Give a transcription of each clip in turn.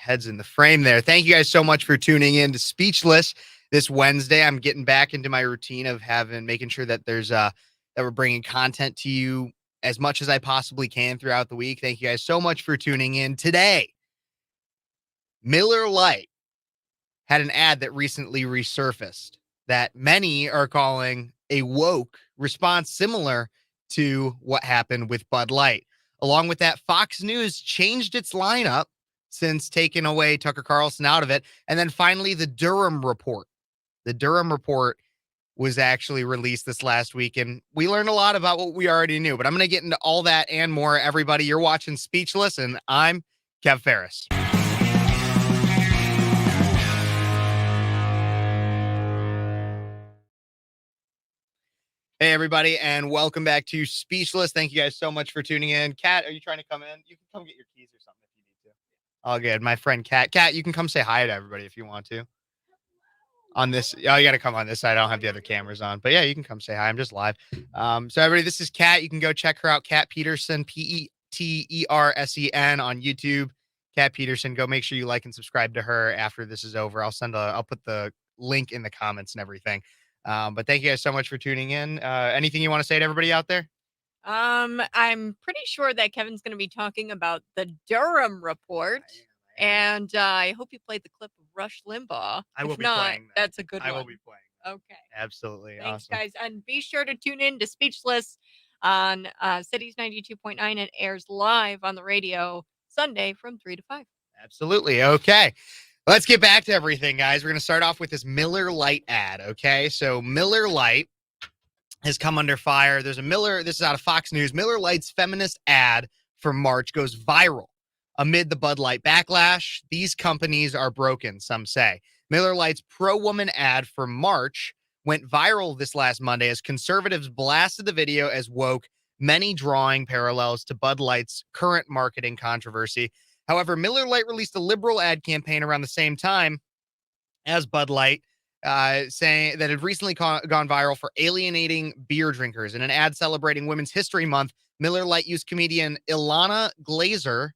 heads in the frame there. Thank you guys so much for tuning in to Speechless this Wednesday. I'm getting back into my routine of making sure that that we're bringing content to you as much as I possibly can throughout the week. Thank you guys so much for tuning in today. Miller Lite had an ad that recently resurfaced that many are calling a woke response, similar to what happened with Bud Light. Along with that, Fox News changed its lineup since taking away Tucker Carlson out of it. And then finally, the Durham Report. The Durham Report was actually released this last week, and we learned a lot about what we already knew. But I'm going to get into all that and more. Everybody, you're watching Speechless, and I'm Kev Phares. Hey, everybody, and welcome back to Speechless. Thank you guys so much for tuning in. Kat, are you trying to come in? You can come get your keys or something if you need to. All good. My friend Kat. Kat, you can come say hi to everybody if you want to. On this, you got to come on this side. I don't have the other cameras on. But yeah, you can come say hi. I'm just live. So everybody, this is Kat. You can go check her out, Kat Peterson, Petersen on YouTube. Kat Peterson, go make sure you like and subscribe to her after this is over. I'll put the link in the comments and everything. But thank you guys so much for tuning in. Anything you want to say to everybody out there? I'm pretty sure that Kevin's going to be talking about the Durham Report. And I hope you played the clip of Rush Limbaugh. I will if be not, playing that. That's a good one. I will be playing that. Okay. Absolutely. Thanks, awesome. guys. And be sure to tune in to Speechless on Cities 92.9. It airs live on the radio Sunday from 3 to 5. Absolutely. Okay. Let's get back to everything, guys. We're going to start off with this Miller Lite ad, okay? So Miller Lite has come under fire. This is out of Fox News. Miller Lite's feminist ad for March goes viral amid the Bud Light backlash. These companies are broken, some say. Miller Lite's pro-woman ad for March went viral this last Monday as conservatives blasted the video as woke, many drawing parallels to Bud Light's current marketing controversy. However, Miller Lite released a liberal ad campaign around the same time as Bud Light, saying that it had recently gone viral for alienating beer drinkers. In an ad celebrating Women's History Month, Miller Lite used comedian Ilana Glazer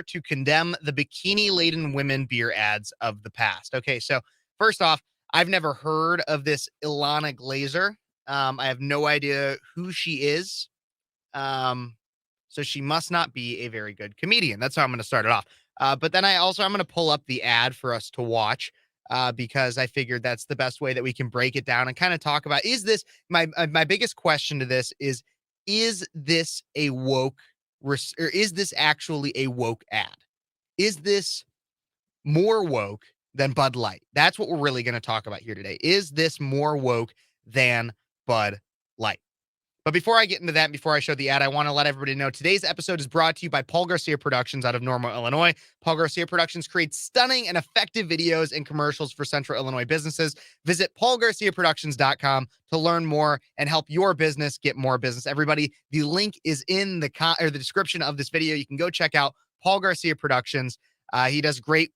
to condemn the bikini-laden women beer ads of the past. Okay, so first off, I've never heard of this Ilana Glazer. I have no idea who she is. So she must not be a very good comedian. That's how I'm going to start it off. But then I'm going to pull up the ad for us to watch because I figured that's the best way that we can break it down and kind of talk about, is this, my biggest question to this is this a woke, or is this actually a woke ad? Is this more woke than Bud Light? That's what we're really going to talk about here today. Is this more woke than Bud Light? But before I get into that, before I show the ad, I want to let everybody know today's episode is brought to you by Paul Garcia Productions out of Normal, Illinois. Paul Garcia Productions creates stunning and effective videos and commercials for Central Illinois businesses. Visit paulgarciaproductions.com to learn more and help your business get more business. Everybody, the link is in the description of this video. You can go check out Paul Garcia Productions. He does great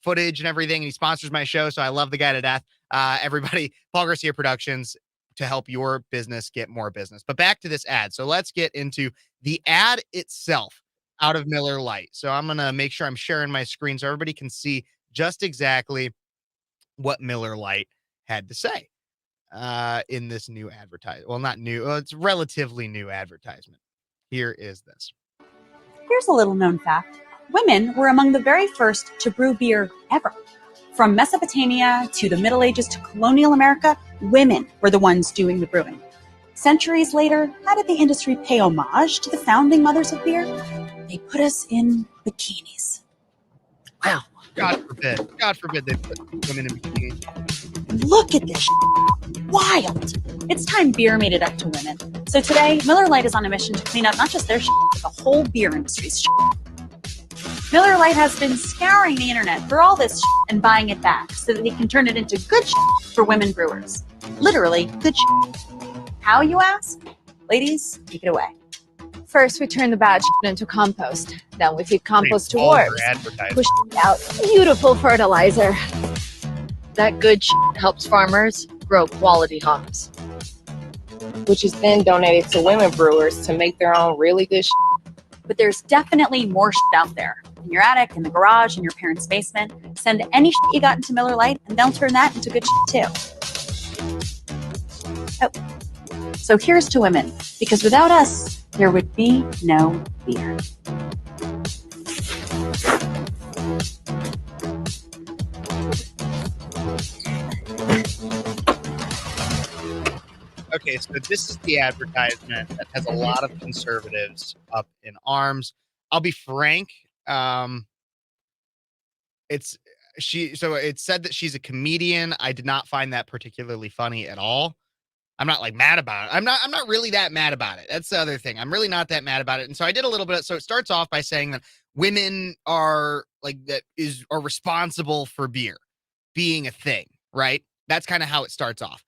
footage and everything, and he sponsors my show, so I love the guy to death. Everybody, Paul Garcia Productions, to help your business get more business. But back to this ad. So let's get into the ad itself out of Miller Lite. So I'm going to make sure I'm sharing my screen so everybody can see just exactly what Miller Lite had to say in this new advertisement. Well, not new. It's relatively new advertisement. Here is this. Here's a little known fact. Women were among the very first to brew beer ever. From Mesopotamia to the Middle Ages to colonial America, women were the ones doing the brewing. Centuries later, how did the industry pay homage to the founding mothers of beer? They put us in bikinis. Wow. God forbid they put women in bikinis. Look at this wild. It's time beer made it up to women. So today, Miller Lite is on a mission to clean up not just their but the whole beer industry's Miller Lite has been scouring the internet for all this and buying it back so that they can turn it into good for women brewers. Literally, good How, you ask? Ladies, take it away. First, we turn the bad into compost. Then we feed compost to worms. Push out beautiful fertilizer. That good helps farmers grow quality hops, which is then donated to women brewers to make their own really good But there's definitely more out there. in your attic, in the garage, in your parents' basement. Send any shit you got into Miller Lite, and they'll turn that into good shit too. Oh. So here's to women, because without us, there would be no beer. Okay, so this is the advertisement that has a lot of conservatives up in arms. I'll be frank. It said that she's a comedian. I did not find that particularly funny at all. I'm not like mad about it. I'm not really that mad about it. That's the other thing. I'm really not that mad about it. And so I did a little bit. So it starts off by saying that women are responsible for beer being a thing, right? That's kind of how it starts off.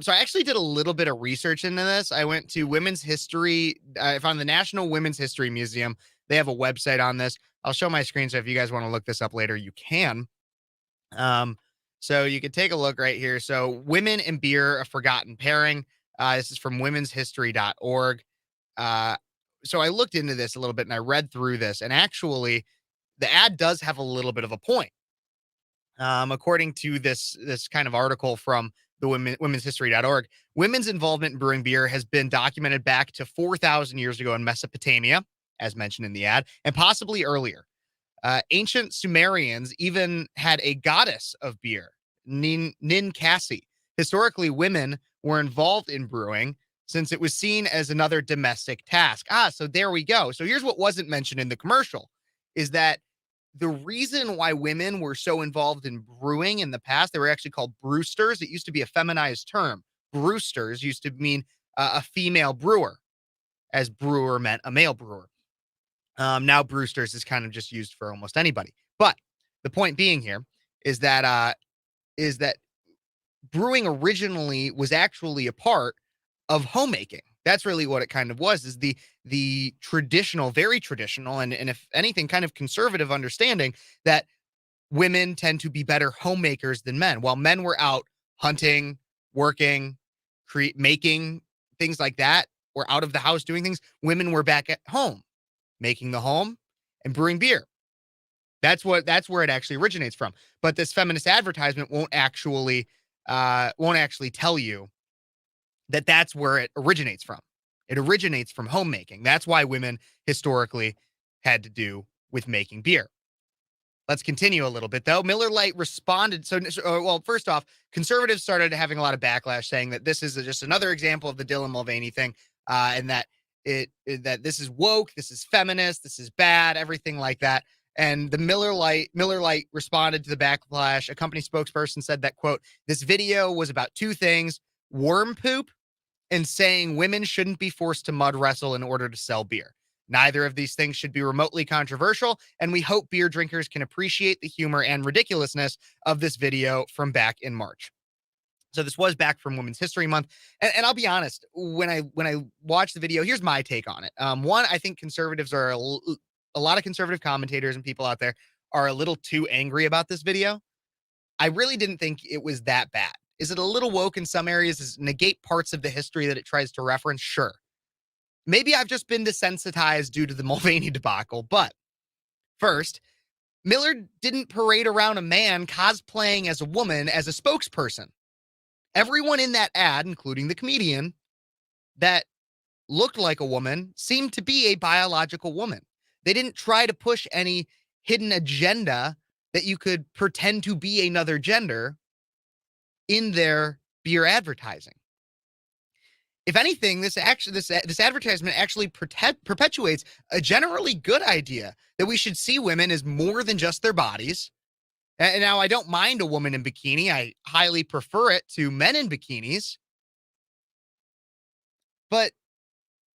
So I actually did a little bit of research into this. I went to Women's History. I found the National Women's History Museum. They have a website on this. I'll show my screen. So if you guys want to look this up later, you can. So you can take a look right here. So Women and Beer, a Forgotten Pairing. This is from womenshistory.org. So I looked into this a little bit and I read through this, and actually the ad does have a little bit of a point. According to this kind of article from the womenshistory.org, women's involvement in brewing beer has been documented back to 4,000 years ago in Mesopotamia, as mentioned in the ad, and possibly earlier. Ancient Sumerians even had a goddess of beer, Ninkasi. Historically, women were involved in brewing since it was seen as another domestic task. So there we go. So here's what wasn't mentioned in the commercial, is that the reason why women were so involved in brewing in the past, they were actually called brewsters. It used to be a feminized term. Brewsters used to mean a female brewer, as brewer meant a male brewer. Now brewsters is kind of just used for almost anybody. But the point being here is that brewing originally was actually a part of homemaking. That's really what it kind of was, is the traditional, very traditional, and if anything, kind of conservative understanding that women tend to be better homemakers than men. While men were out hunting, working, making things like that, or out of the house doing things, women were back at home, making the home and brewing beer. That's where it actually originates from. But this feminist advertisement won't actually tell you that that's where it originates from. It originates from homemaking. That's why women historically had to do with making beer. Let's continue a little bit, though. Miller Lite responded. First off, conservatives started having a lot of backlash, saying that this is just another example of the Dylan Mulvaney thing, and that that this is woke, this is feminist, this is bad, everything like that. And the Miller Lite responded to the backlash. A company spokesperson said that, quote, "This video was about two things: worm poop and saying women shouldn't be forced to mud wrestle in order to sell beer. Neither of these things should be remotely controversial, and we hope beer drinkers can appreciate the humor and ridiculousness of this video from back in March." So this was back from Women's History Month. And I'll be honest, when I watched the video, here's my take on it. One, I think conservatives are a lot of conservative commentators and people out there are a little too angry about this video. I really didn't think it was that bad. Is it a little woke in some areas? Does it negate parts of the history that it tries to reference? Sure. Maybe I've just been desensitized due to the Mulvaney debacle. But first, Miller didn't parade around a man cosplaying as a woman as a spokesperson. Everyone in that ad, including the comedian, that looked like a woman seemed to be a biological woman. They didn't try to push any hidden agenda that you could pretend to be another gender in their beer advertising. If anything, this advertisement actually perpetuates a generally good idea that we should see women as more than just their bodies. And now, I don't mind a woman in bikini. I highly prefer it to men in bikinis. But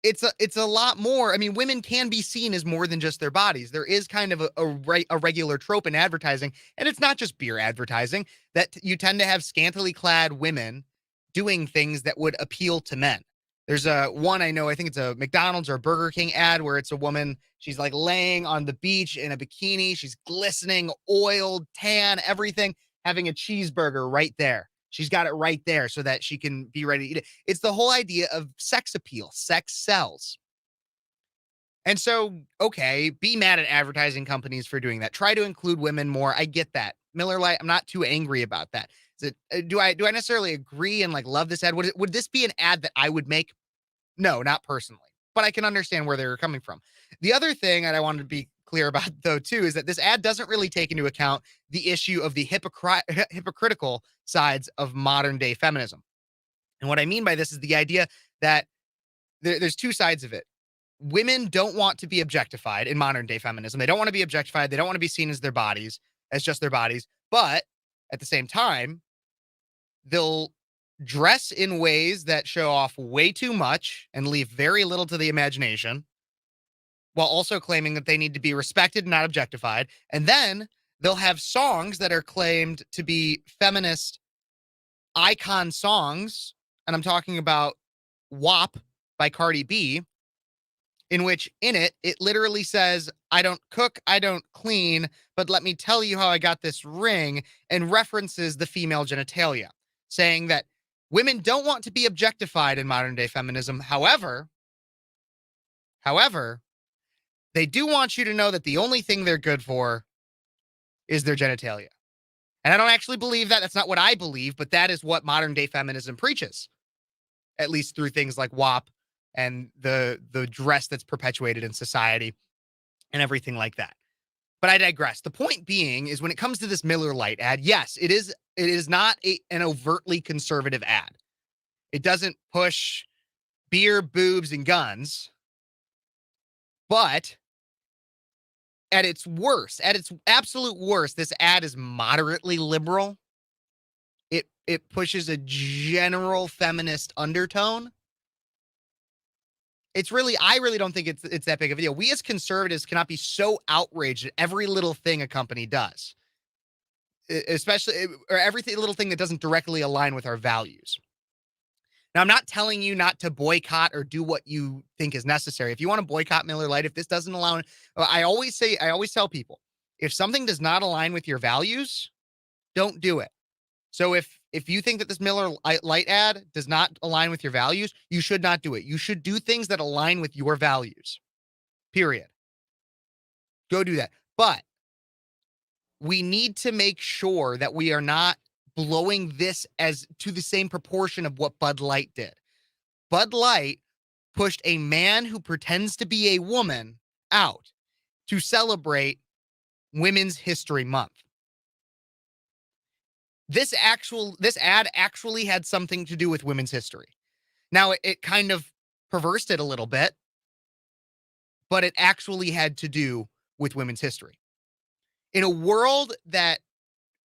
it's a lot more. I mean, women can be seen as more than just their bodies. There is kind of a regular trope in advertising, and it's not just beer advertising, that you tend to have scantily clad women doing things that would appeal to men. There's one I know, I think it's a McDonald's or a Burger King ad where it's a woman. She's like laying on the beach in a bikini. She's glistening, oiled, tan, everything, having a cheeseburger right there. She's got it right there so that she can be ready to eat it. It's the whole idea of sex appeal. Sex sells. And so, okay, be mad at advertising companies for doing that. Try to include women more. I get that. Miller Lite, I'm not too angry about that. Is it, do I necessarily agree and like love this ad? Would this be an ad that I would make? No, not personally, but I can understand where they're coming from. The other thing that I wanted to be clear about, though, too, is that this ad doesn't really take into account the issue of the hypocritical sides of modern day feminism. And what I mean by this is the idea that there's two sides of it. Women don't want to be objectified in modern day feminism. They don't want to be objectified. They don't want to be seen as their bodies, as just their bodies. But at the same time, they'll dress in ways that show off way too much and leave very little to the imagination, while also claiming that they need to be respected and not objectified. And then they'll have songs that are claimed to be feminist icon songs. And I'm talking about WAP by Cardi B, in which in it literally says, I don't cook, I don't clean, but let me tell you how I got this ring, and references the female genitalia, saying that women don't want to be objectified in modern day feminism. However, they do want you to know that the only thing they're good for is their genitalia. And I don't actually believe that. That's not what I believe, but that is what modern day feminism preaches, at least through things like WAP and the dress that's perpetuated in society and everything like that. But I digress. The point being is when it comes to this Miller Lite ad, yes, it is not an overtly conservative ad. It doesn't push beer, boobs, and guns. But at its worst, at its absolute worst, this ad is moderately liberal. It pushes a general feminist undertone. I really don't think it's that big of a deal. We as conservatives cannot be so outraged at every little thing a company does, especially or every little thing that doesn't directly align with our values. Now, I'm not telling you not to boycott or do what you think is necessary. If you want to boycott Miller Lite, if this doesn't allow, I always tell people, if something does not align with your values, don't do it. So if you think that this Miller Lite ad does not align with your values, you should not do it. You should do things that align with your values. Period. Go do that. But we need to make sure that we are not blowing this as to the same proportion of what Bud Light did. Bud Light pushed a man who pretends to be a woman out to celebrate Women's History Month. This ad actually had something to do with women's history. Now, it kind of perversed it a little bit, but it actually had to do with women's history. In a world that,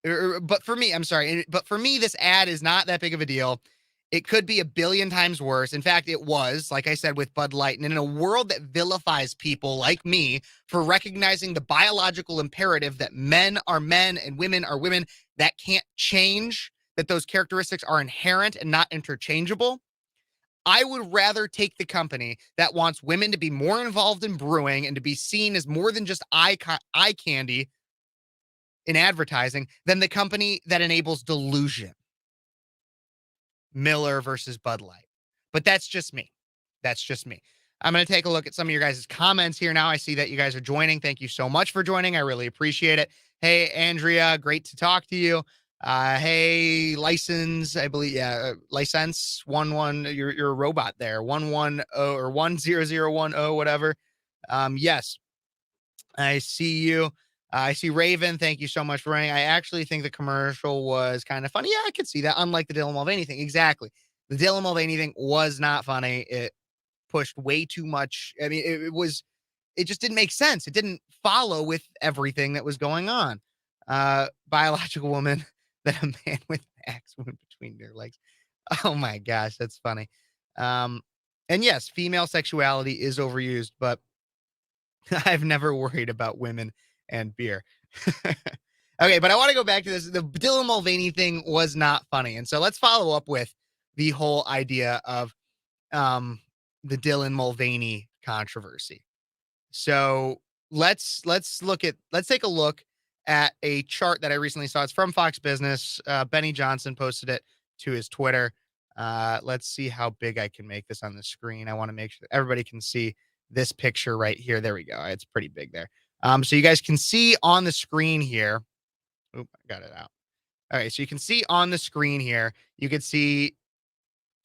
but for me, this ad is not that big of a deal. It could be a billion times worse. In fact, it was, like I said, with Bud Light. And in a world that vilifies people like me for recognizing the biological imperative that men are men and women are women, that can't change, that those characteristics are inherent and not interchangeable, I would rather take the company that wants women to be more involved in brewing and to be seen as more than just eye candy in advertising than the company that enables delusion. Miller versus Bud Light. But that's just me. I'm going to take a look at some of your guys' comments here now. I see that you guys are joining. Thank you so much for joining. I really appreciate it. Hey, Andrea, great to talk to you. Hey, License, I believe, License 11, you're a robot there. 110 or 10010, whatever. Yes, I see you. I see Raven. Thank you so much for running. I actually think the commercial was kind of funny. Yeah, I could see that. Unlike the Dylan Mulvaney thing. Exactly. The Dylan Mulvaney thing was not funny. It pushed way too much. I mean, it just didn't make sense. It didn't follow with everything that was going on. Biological woman that a man with an axe went between their legs. Oh my gosh, that's funny. And yes, female sexuality is overused, but I've never worried about women and beer. Okay, but I want to go back to this. The Dylan Mulvaney thing was not funny. And so let's follow up with the whole idea of the Dylan Mulvaney controversy. So let's take a look at a chart that I recently saw. It's from Fox Business. Benny Johnson posted it to his Twitter. Let's see how big I can make this on the screen. I want to make sure that everybody can see this picture right here. There we go. It's pretty big there. So you guys can see on the screen here. Oop, I got it out. All right, so you can see on the screen here, you can see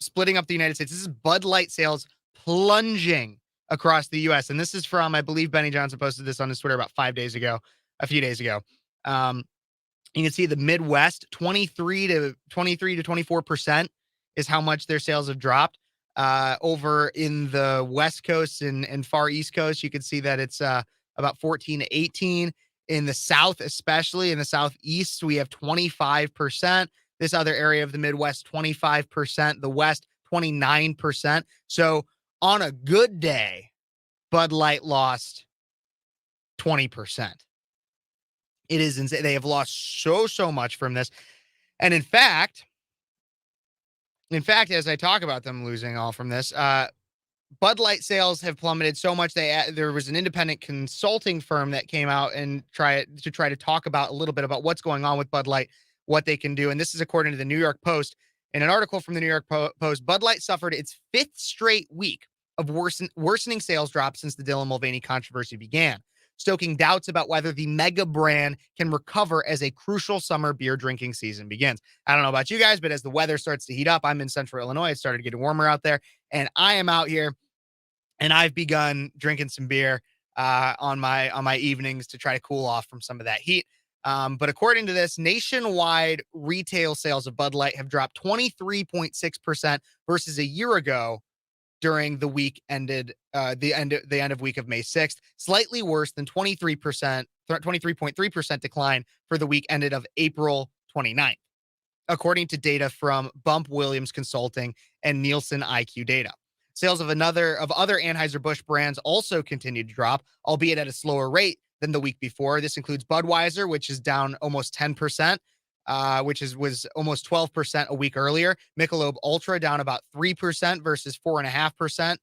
splitting up the United States. This is Bud Light sales plunging across the U.S. And this is from, I believe Benny Johnson posted this on his Twitter about a few days ago. You can see the Midwest, 23 to 24% is how much their sales have dropped. Over in the West Coast and far East Coast, you can see that it's about 14 to 18. In the South, especially in the Southeast, we have 25%. This other area of the Midwest, 25%. The West, 29%. So on a good day, Bud Light lost 20%. It is insane. They have lost so much from this. And in fact, as I talk about them losing all from this, Bud Light sales have plummeted so much. There was an independent consulting firm that came out and try to talk about a little bit about what's going on with Bud Light, what they can do. And this is according to the New York Post. In an article from the New York Post, Bud Light suffered its 5th straight week of worsening sales drop since the Dylan Mulvaney controversy began, stoking doubts about whether the mega brand can recover as a crucial summer beer drinking season begins. I don't know about you guys, but as the weather starts to heat up, I'm in central Illinois. It started getting warmer out there, and I am out here, and I've begun drinking some beer on my evenings to try to cool off from some of that heat. But according to this, nationwide retail sales of Bud Light have dropped 23.6% versus a year ago during the week ended the end of week of May 6th, slightly worse than 23.3% decline for the week ended of April 29th, according to data from Bump Williams Consulting and Nielsen IQ data. Sales of other Anheuser-Busch brands also continued to drop, albeit at a slower rate than the week before. This includes Budweiser, which is down almost 10%, was almost 12% a week earlier. Michelob Ultra down about 3% versus 4.5%.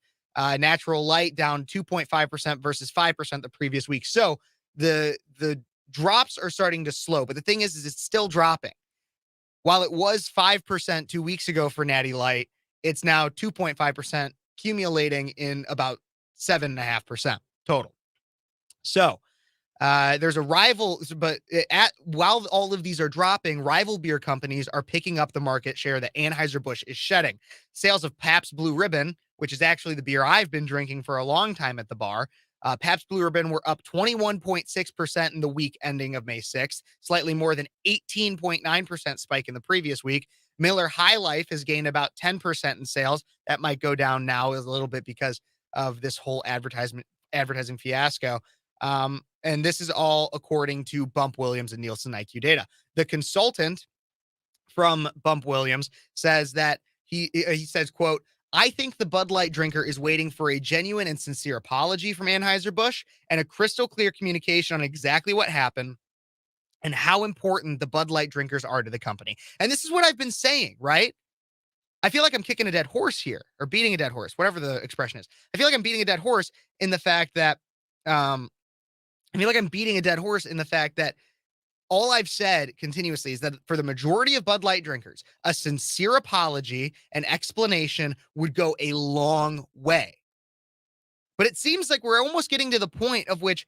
Natural Light down 2.5% versus 5% the previous week. So the drops are starting to slow, but the thing is it's still dropping. While it was 5% 2 weeks ago for Natty Light, it's now 2.5%, accumulating in about 7.5% total. So there's a rival, but while all of these are dropping, rival beer companies are picking up the market share that Anheuser-Busch is shedding. Sales of Pabst Blue Ribbon, which is actually the beer I've been drinking for a long time at the bar, Pabst Blue Ribbon were up 21.6% in the week ending of May 6th, slightly more than 18.9% spike in the previous week. Miller High Life has gained about 10% in sales. That might go down now a little bit because of this whole advertising fiasco. And this is all according to Bump Williams and Nielsen IQ data. The consultant from Bump Williams says that he says, quote, "I think the Bud Light drinker is waiting for a genuine and sincere apology from Anheuser-Busch and a crystal clear communication on exactly what happened and how important the Bud Light drinkers are to the company." And this is what I've been saying, right? I feel like I'm kicking a dead horse here, or beating a dead horse, whatever the expression is. I feel like I'm beating a dead horse in the fact that, all I've said continuously is that for the majority of Bud Light drinkers, a sincere apology and explanation would go a long way. But it seems like we're almost getting to the point of which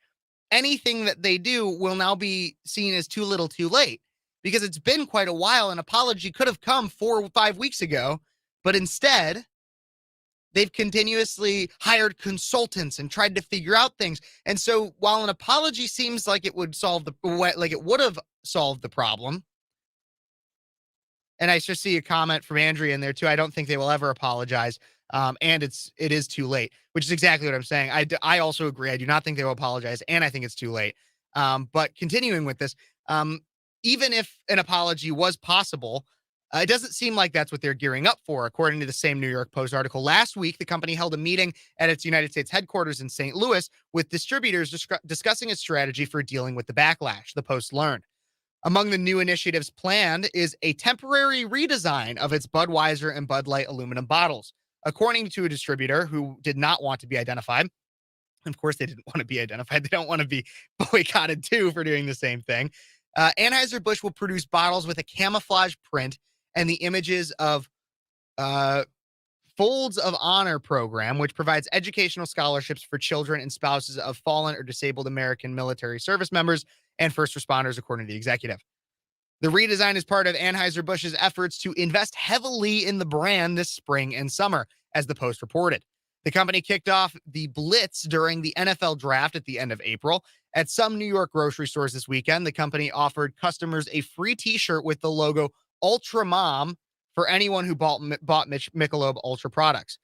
anything that they do will now be seen as too little too late, because it's been quite a while. An apology could have come 4 or 5 weeks ago, but instead they've continuously hired consultants and tried to figure out things. And so while an apology seems like it would have solved the problem, and I just see a comment from Andrea in there too, I don't think they will ever apologize. And it is too late, which is exactly what I'm saying. I also agree. I do not think they will apologize, and I think it's too late. But continuing with this, even if an apology was possible, it doesn't seem like that's what they're gearing up for. According to the same New York Post article, last week, the company held a meeting at its United States headquarters in St. Louis with distributors discussing its strategy for dealing with the backlash, the Post learned. Among the new initiatives planned is a temporary redesign of its Budweiser and Bud Light aluminum bottles. According to a distributor who did not want to be identified, of course they didn't want to be identified. They don't want to be boycotted too for doing the same thing. Anheuser-Busch will produce bottles with a camouflage print and the images of Folds of Honor program, which provides educational scholarships for children and spouses of fallen or disabled American military service members and first responders, according to the executive. The redesign is part of Anheuser-Busch's efforts to invest heavily in the brand this spring and summer, as the Post reported. The company kicked off the Blitz during the NFL draft at the end of April. At some New York grocery stores this weekend, the company offered customers a free t-shirt with the logo Ultra Mom for anyone who bought Michelob Ultra products.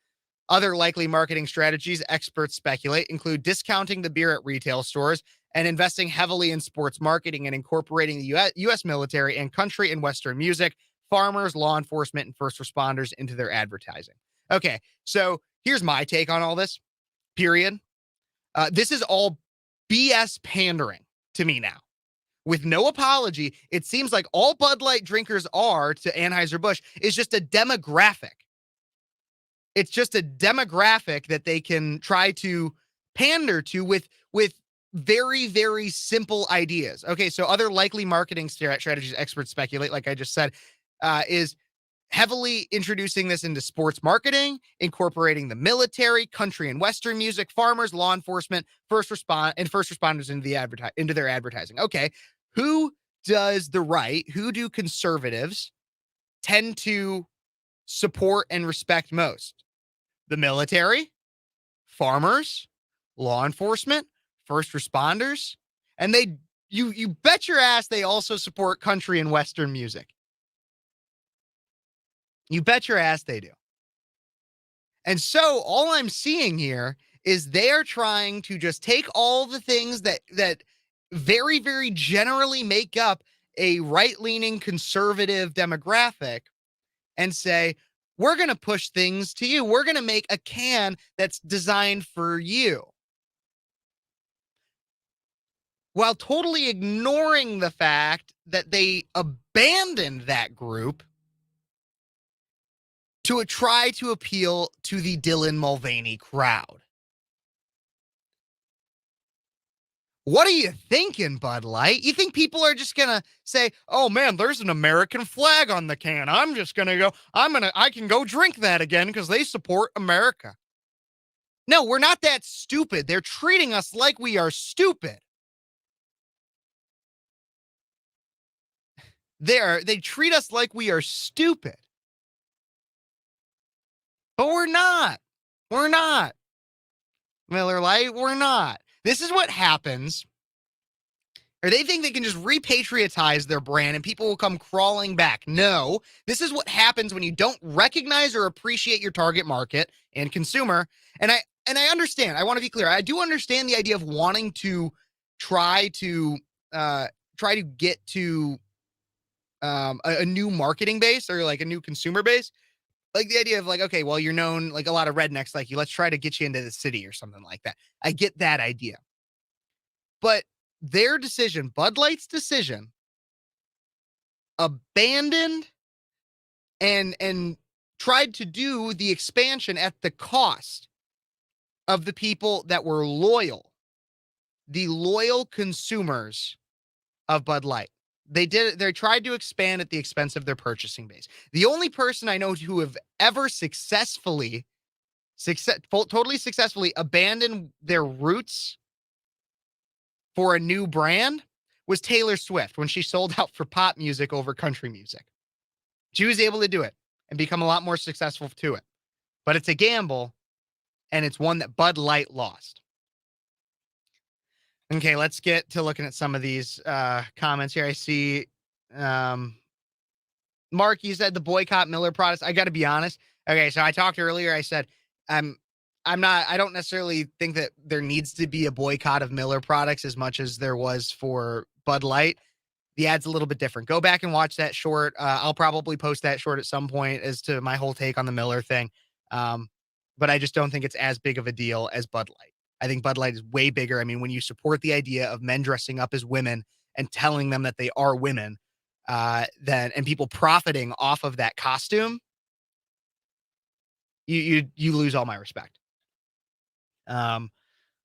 Other likely marketing strategies experts speculate include discounting the beer at retail stores and investing heavily in sports marketing and incorporating the U.S. military and country and Western music, farmers, law enforcement, and first responders into their advertising. Okay, so here's my take on all this, period. This is all BS pandering to me now. With no apology, it seems like all Bud Light drinkers are to Anheuser-Busch is just a demographic. It's just a demographic that they can try to pander to with very, very simple ideas. Okay, so other likely marketing strategies experts speculate, like I just said, is heavily introducing this into sports marketing, incorporating the military, country and Western music, farmers, law enforcement, first responders into their advertising. Okay, who does the right, who do conservatives tend to support and respect most? The military, farmers, law enforcement, first responders, and you bet your ass they also support country and Western music. You bet your ass they do. And so all I'm seeing here is they are trying to just take all the things that very, very generally make up a right-leaning conservative demographic and say, we're going to push things to you. We're going to make a can that's designed for you, while totally ignoring the fact that they abandoned that group to try to appeal to the Dylan Mulvaney crowd. What are you thinking, Bud Light? You think people are just going to say, oh man, there's an American flag on the can. I'm just going to go, I can go drink that again because they support America. No, we're not that stupid. They're treating us like we are stupid. They treat us like we are stupid. But we're not. We're not. Miller Lite, we're not. This is what happens. Or they think they can just repatriotize their brand and people will come crawling back. No, this is what happens when you don't recognize or appreciate your target market and consumer. And I understand. I want to be clear. I do understand the idea of wanting to try to get to a new marketing base or like a new consumer base. Like the idea of like, okay, well, you're known, like a lot of rednecks like you, let's try to get you into the city or something like that. I get that idea. But their decision, Bud Light's decision, abandoned and tried to do the expansion at the cost of the people that were loyal, the loyal consumers of Bud Light. They tried to expand at the expense of their purchasing base. The only person I know who have ever totally successfully abandoned their roots for a new brand was Taylor Swift when she sold out for pop music over country music. She was able to do it and become a lot more successful to it. But it's a gamble, and it's one that Bud Light lost. Okay, let's get to looking at some of these comments here. I see Mark, you said the boycott Miller products. I got to be honest. Okay, so I talked earlier. I said I don't necessarily think that there needs to be a boycott of Miller products as much as there was for Bud Light. The ad's a little bit different. Go back and watch that short. I'll probably post that short at some point as to my whole take on the Miller thing. But I just don't think it's as big of a deal as Bud Light. I think Bud Light is way bigger. I mean, when you support the idea of men dressing up as women and telling them that they are women, and people profiting off of that costume, you lose all my respect. Let's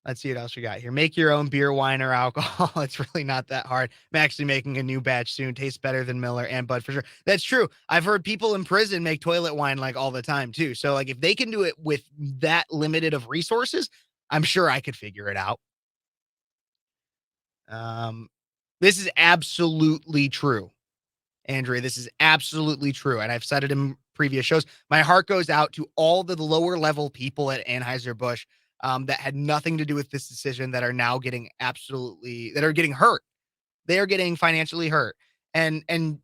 Let's see what else we got here. Make your own beer, wine, or alcohol. It's really not that hard. I'm actually making a new batch soon. Tastes better than Miller and Bud for sure. That's true. I've heard people in prison make toilet wine like all the time too. So like if they can do it with that limited of resources, I'm sure I could figure it out. This is absolutely true. Andrea, this is absolutely true. And I've said it in previous shows. My heart goes out to all the lower level people at Anheuser-Busch that had nothing to do with this decision that are now getting that are getting hurt. They are getting financially hurt. And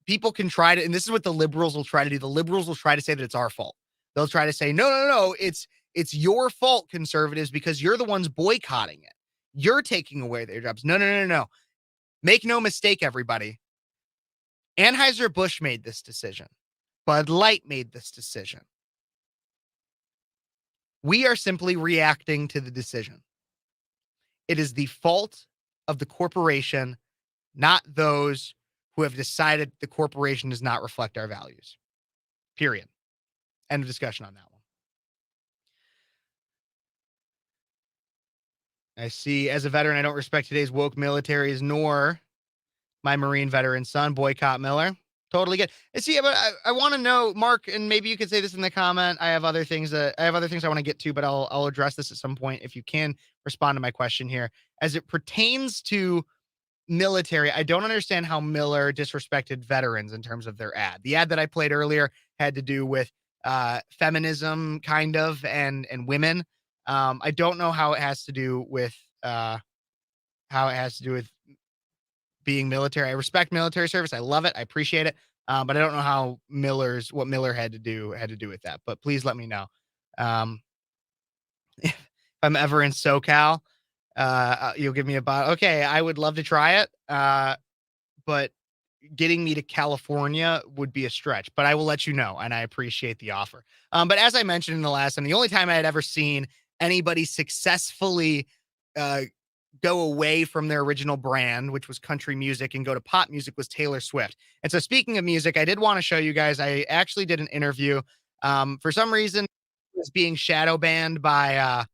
people can try to, and this is what the liberals will try to do. The liberals will try to say that it's our fault. They'll try to say, no, it's your fault, conservatives, because you're the ones boycotting it. You're taking away their jobs. No. Make no mistake, everybody. Anheuser-Busch made this decision. Bud Light made this decision. We are simply reacting to the decision. It is the fault of the corporation, not those who have decided the corporation does not reflect our values. Period. End of discussion on that one. I see, as a veteran, I don't respect today's woke militaries nor my Marine veteran son. Boycott Miller. Totally good. And see, but I want to know, Mark, and maybe you could say this in the comment. I have other things I want to get to, but I'll address this at some point. If you can respond to my question here, as it pertains to military, I don't understand how Miller disrespected veterans in terms of their ad. The ad that I played earlier had to do with feminism, kind of, and women. I don't know how it has to do with being military. I respect military service. I love it. I appreciate it. But I don't know how what Miller had to do with that. But please let me know. If I'm ever in SoCal, you'll give me a bottle. Okay, I would love to try it. But getting me to California would be a stretch. But I will let you know, and I appreciate the offer. But as I mentioned in the last one, the only time I had ever seen anybody successfully go away from their original brand, which was country music, and go to pop music was Taylor Swift. And so speaking of music, I did want to show you guys, I actually did an interview. For some reason, it was being shadow banned by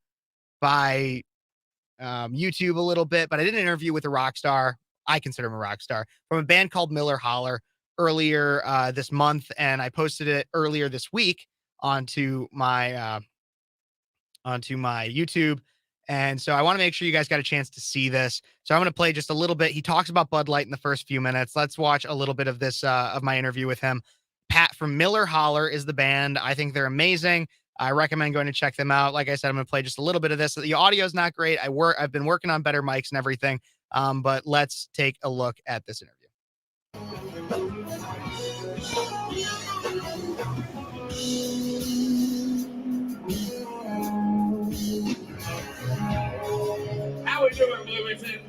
YouTube a little bit, but I did an interview with a rock star. I consider him a rock star, from a band called Miller Holler earlier this month. And I posted it earlier this week onto my YouTube. And so I want to make sure you guys got a chance to see this. So I'm going to play just a little bit. He talks about Bud Light in the first few minutes. Let's watch a little bit of this, of my interview with him. Pat from Miller Holler is the band. I think they're amazing. I recommend going to check them out. Like I said, I'm going to play just a little bit of this. The audio is not great. I've been working on better mics and everything. But let's take a look at this interview. How we doing, Bloomington?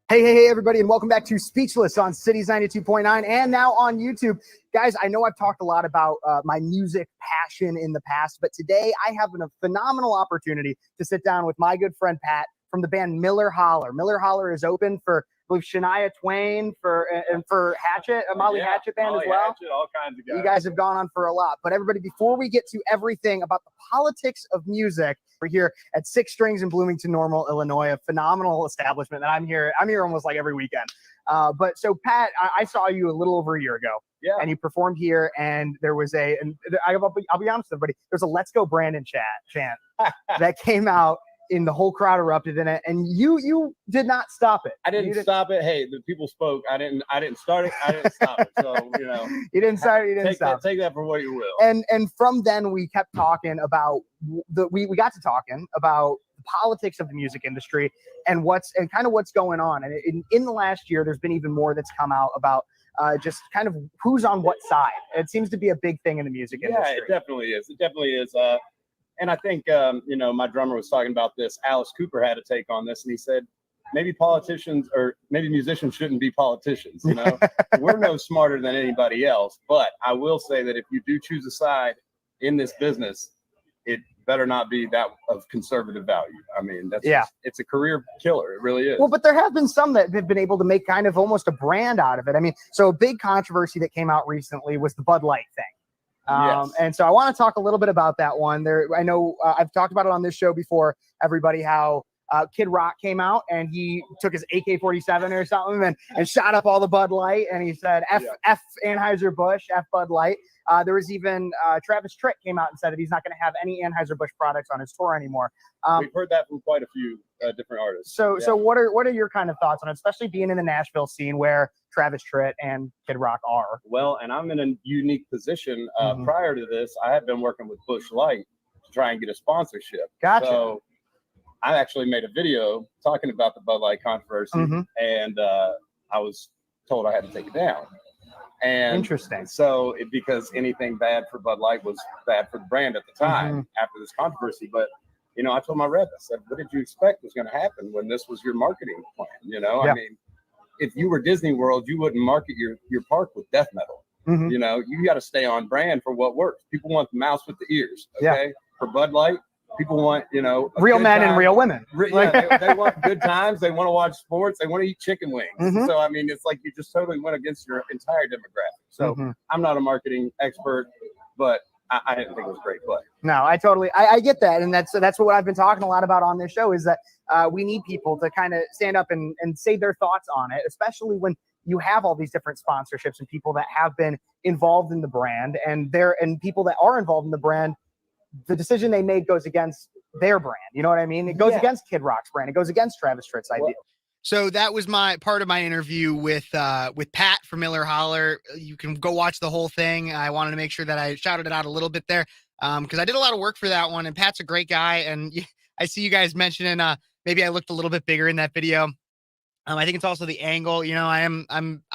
Hey, everybody, and welcome back to Speechless on Cities 92.9 and now on YouTube. Guys, I know I've talked a lot about my music passion in the past, but today I have a phenomenal opportunity to sit down with my good friend Pat from the band Miller Holler. Miller Holler is open for, I believe, Shania Twain and for Hatchet, a Molly Hatchet band as well. Hatchet, all kinds of guys. You guys have gone on for a lot. But everybody, before we get to everything about the politics of music, we're here at Six Strings in Bloomington Normal, Illinois, a phenomenal establishment that I'm here almost like every weekend. But so Pat, I saw you a little over a year ago. Yeah. And you performed here, and there was I'll be honest with everybody, there's a "Let's Go Brandon" chant that came out, and the whole crowd erupted in it, and you did not stop it. I didn't stop it. Hey, the people spoke. I didn't start it. I didn't stop it. So, you didn't start it. You didn't stop. Take that for what you will. And from then we kept talking about we got to talking about the politics of the music industry and kind of what's going on. And in the last year, there's been even more that's come out about just kind of who's on what side. It seems to be a big thing in the music industry. Yeah, it definitely is. It definitely is. And I think, my drummer was talking about this. Alice Cooper had a take on this, and he said, maybe politicians or maybe musicians shouldn't be politicians. We're no smarter than anybody else. But I will say that if you do choose a side in this business, it better not be that of conservative value. I mean, it's a career killer. It really is. Well, but there have been some that have been able to make kind of almost a brand out of it. I mean, so a big controversy that came out recently was the Bud Light thing. Yes. And so I want to talk a little bit about that one. There, I know I've talked about it on this show before. Everybody, how Kid Rock came out and he took his AK-47 or something and shot up all the Bud Light, and he said F Anheuser-Busch, F Bud Light. There was even Travis Tritt came out and said that he's not going to have any Anheuser-Busch products on his tour anymore. We've heard that from quite a few different artists. So what are your kind of thoughts on it, especially being in the Nashville scene where Travis Tritt and Kid Rock are? Well, and I'm in a unique position. Prior to this, I had been working with Busch Light to try and get a sponsorship. Gotcha. So I actually made a video talking about the Bud Light controversy, and I was told I had to take it down. And interesting. So because anything bad for Bud Light was bad for the brand at the time after this controversy. But, you know, I told my rep, I said, what did you expect was going to happen when this was your marketing plan? You know, I mean, if you were Disney World, you wouldn't market your park with death metal. You know, you got to stay on brand for what works. People want the mouse with the ears. Okay. For Bud Light, people want, you know, real men and real women. They want good times. They want to watch sports. They want to eat chicken wings. So, I mean, it's like you just totally went against your entire demographic. So I'm not a marketing expert, but I didn't think it was a great play. No, I get that. And that's what I've been talking a lot about on this show is that we need people to kind of stand up and say their thoughts on it, especially when you have all these different sponsorships and people that have been involved in the brand and people that are involved in the brand. The decision they made goes against their brand. You know what I mean? It goes against Kid Rock's brand. It goes against Travis Tritt's idea. So that was my part of my interview with Pat from Miller Holler. You can go watch the whole thing. I wanted to make sure that I shouted it out a little bit there because I did a lot of work for that one. And Pat's a great guy. And I see you guys mentioning maybe I looked a little bit bigger in that video. I think it's also the angle. You know, I'm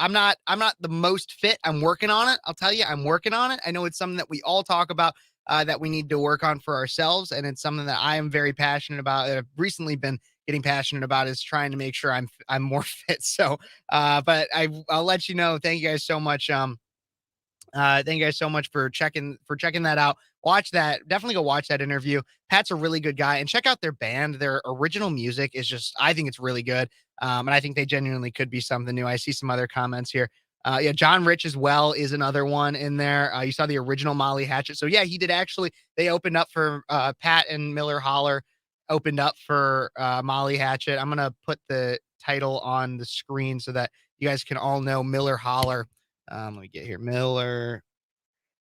not the most fit. I'm working on it. I'll tell you, I'm working on it. I know it's something that we all talk about. That we need to work on for ourselves. And it's something that I am very passionate about, that I've recently been getting passionate about, is trying to make sure I'm more fit. So, but I'll let you know. Thank you guys so much. Thank you guys so much for checking that out. Watch that. Definitely go watch that interview. Pat's a really good guy, and check out their band. Their original music is just, I think it's really good. And I think they genuinely could be something new. I see some other comments here. John Rich as well is another one in there. You saw the original Molly Hatchet. So yeah, he did actually, they opened up for Pat and Miller Holler opened up for Molly Hatchet. I'm going to put the title on the screen so that you guys can all know Miller Holler. Let me get here. Miller.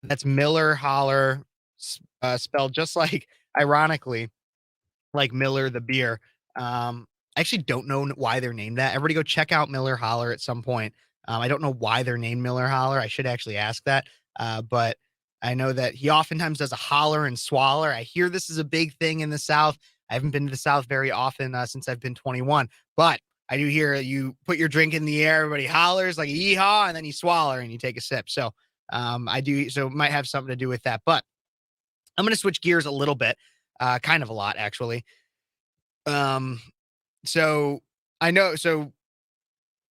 That's Miller Holler spelled just like, ironically, like Miller the beer. I actually don't know why they're named that. Everybody go check out Miller Holler at some point. I don't know why they're named Miller Holler. I should actually ask that. But I know that he oftentimes does a holler and swaller. I hear this is a big thing in the South. I haven't been to the South very often since I've been 21, but I do hear you put your drink in the air, everybody hollers like a yeehaw, and then you swaller and you take a sip. So I do. So it might have something to do with that, but I'm going to switch gears a little bit, kind of a lot, actually. So I know, so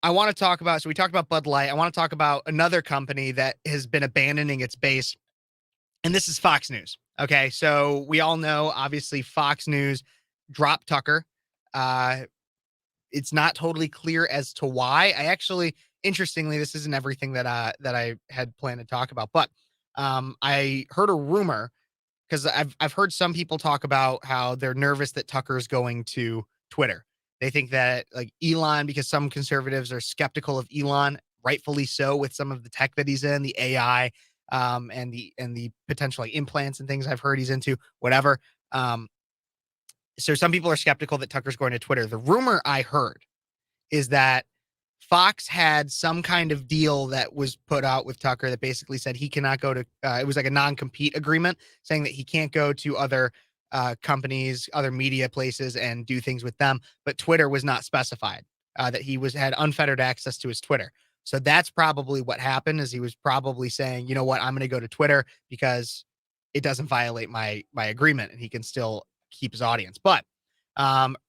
I want to talk about, so we talked about Bud Light. I want to talk about another company that has been abandoning its base, and this is Fox News. Okay. So we all know, obviously, Fox News dropped Tucker. It's not totally clear as to why. I actually, interestingly, this isn't everything that I had planned to talk about, but I heard a rumor, because I've heard some people talk about how they're nervous that Tucker is going to Twitter. They think that, like, Elon, because some conservatives are skeptical of Elon, rightfully so, with some of the tech that he's in, the AI, and the potential, like, implants and things I've heard he's into, whatever. So some people are skeptical that Tucker's going to Twitter. The rumor I heard is that Fox had some kind of deal that was put out with Tucker that basically said he cannot go to, it was like a non-compete agreement saying that he can't go to other companies, other media places and do things with them. But Twitter was not specified, that he had unfettered access to his Twitter. So that's probably what happened, is he was probably saying, you know what, I'm going to go to Twitter because it doesn't violate my agreement and he can still keep his audience. But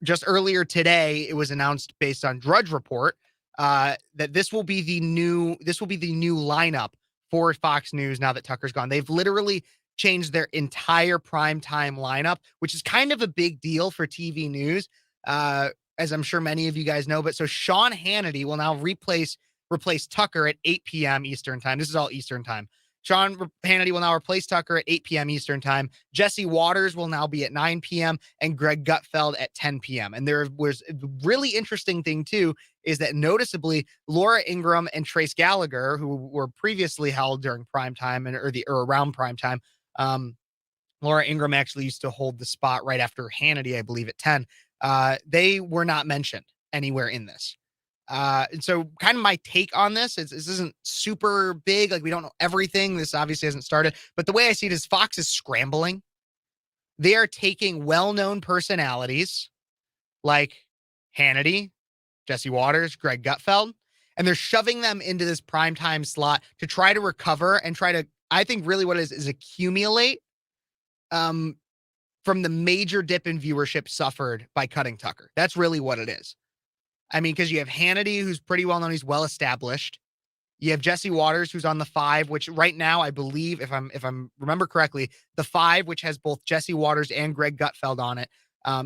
just earlier today, it was announced based on Drudge Report that this will be the new lineup for Fox News now that Tucker's gone. They've literally changed their entire primetime lineup, which is kind of a big deal for TV news, as I'm sure many of you guys know. But so Sean Hannity will now replace Tucker at 8 p.m. Eastern time. This is all Eastern time. Sean Hannity will now replace Tucker at 8 p.m. Eastern time. Jesse Waters will now be at 9 p.m. and Greg Gutfeld at 10 p.m. And there was a really interesting thing too, is that noticeably Laura Ingraham and Trace Gallagher, who were previously held during prime time or around prime time. Laura Ingraham actually used to hold the spot right after Hannity, I believe, at 10. They were not mentioned anywhere in this. And so kind of my take on this is this isn't super big. Like, we don't know everything. This obviously hasn't started, but the way I see it is Fox is scrambling. They are taking well-known personalities like Hannity, Jesse Waters, Greg Gutfeld, and they're shoving them into this primetime slot to try to recover and try to, I think really what it is accumulate from the major dip in viewership suffered by cutting Tucker. That's really what it is. I mean, because you have Hannity, who's pretty well known, he's well established. You have Jesse Waters, who's on the 5, which right now I believe, if I'm remember correctly, the 5, which has both Jesse Waters and Greg Gutfeld on it,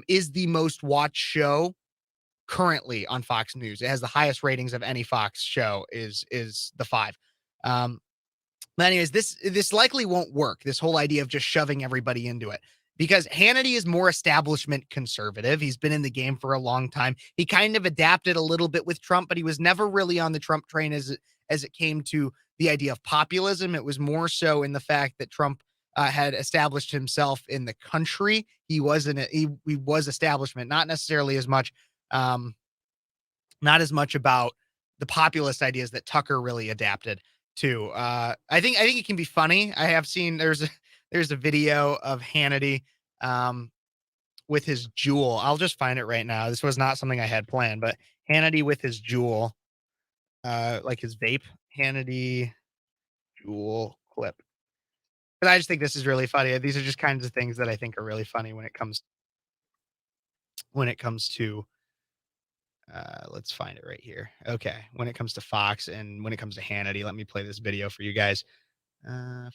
is the most watched show currently on Fox News. It has the highest ratings of any Fox show. Is the 5. But anyways, this likely won't work. This whole idea of just shoving everybody into it. Because Hannity is more establishment conservative. He's been in the game for a long time. He kind of adapted a little bit with Trump, but he was never really on the Trump train as it came to the idea of populism. It was more so in the fact that Trump had established himself in the country. He was establishment, not necessarily as much, not as much about the populist ideas that Tucker really adapted to. I think it can be funny. I have seen there's a video of Hannity with his Juul. I'll just find it right now. This was not something I had planned, but Hannity with his Juul, like his vape. Hannity Juul clip. But I just think this is really funny. These are just kinds of things that I think are really funny when it comes to let's find it right here. Okay. When it comes to Fox and when it comes to Hannity, let me play this video for you guys.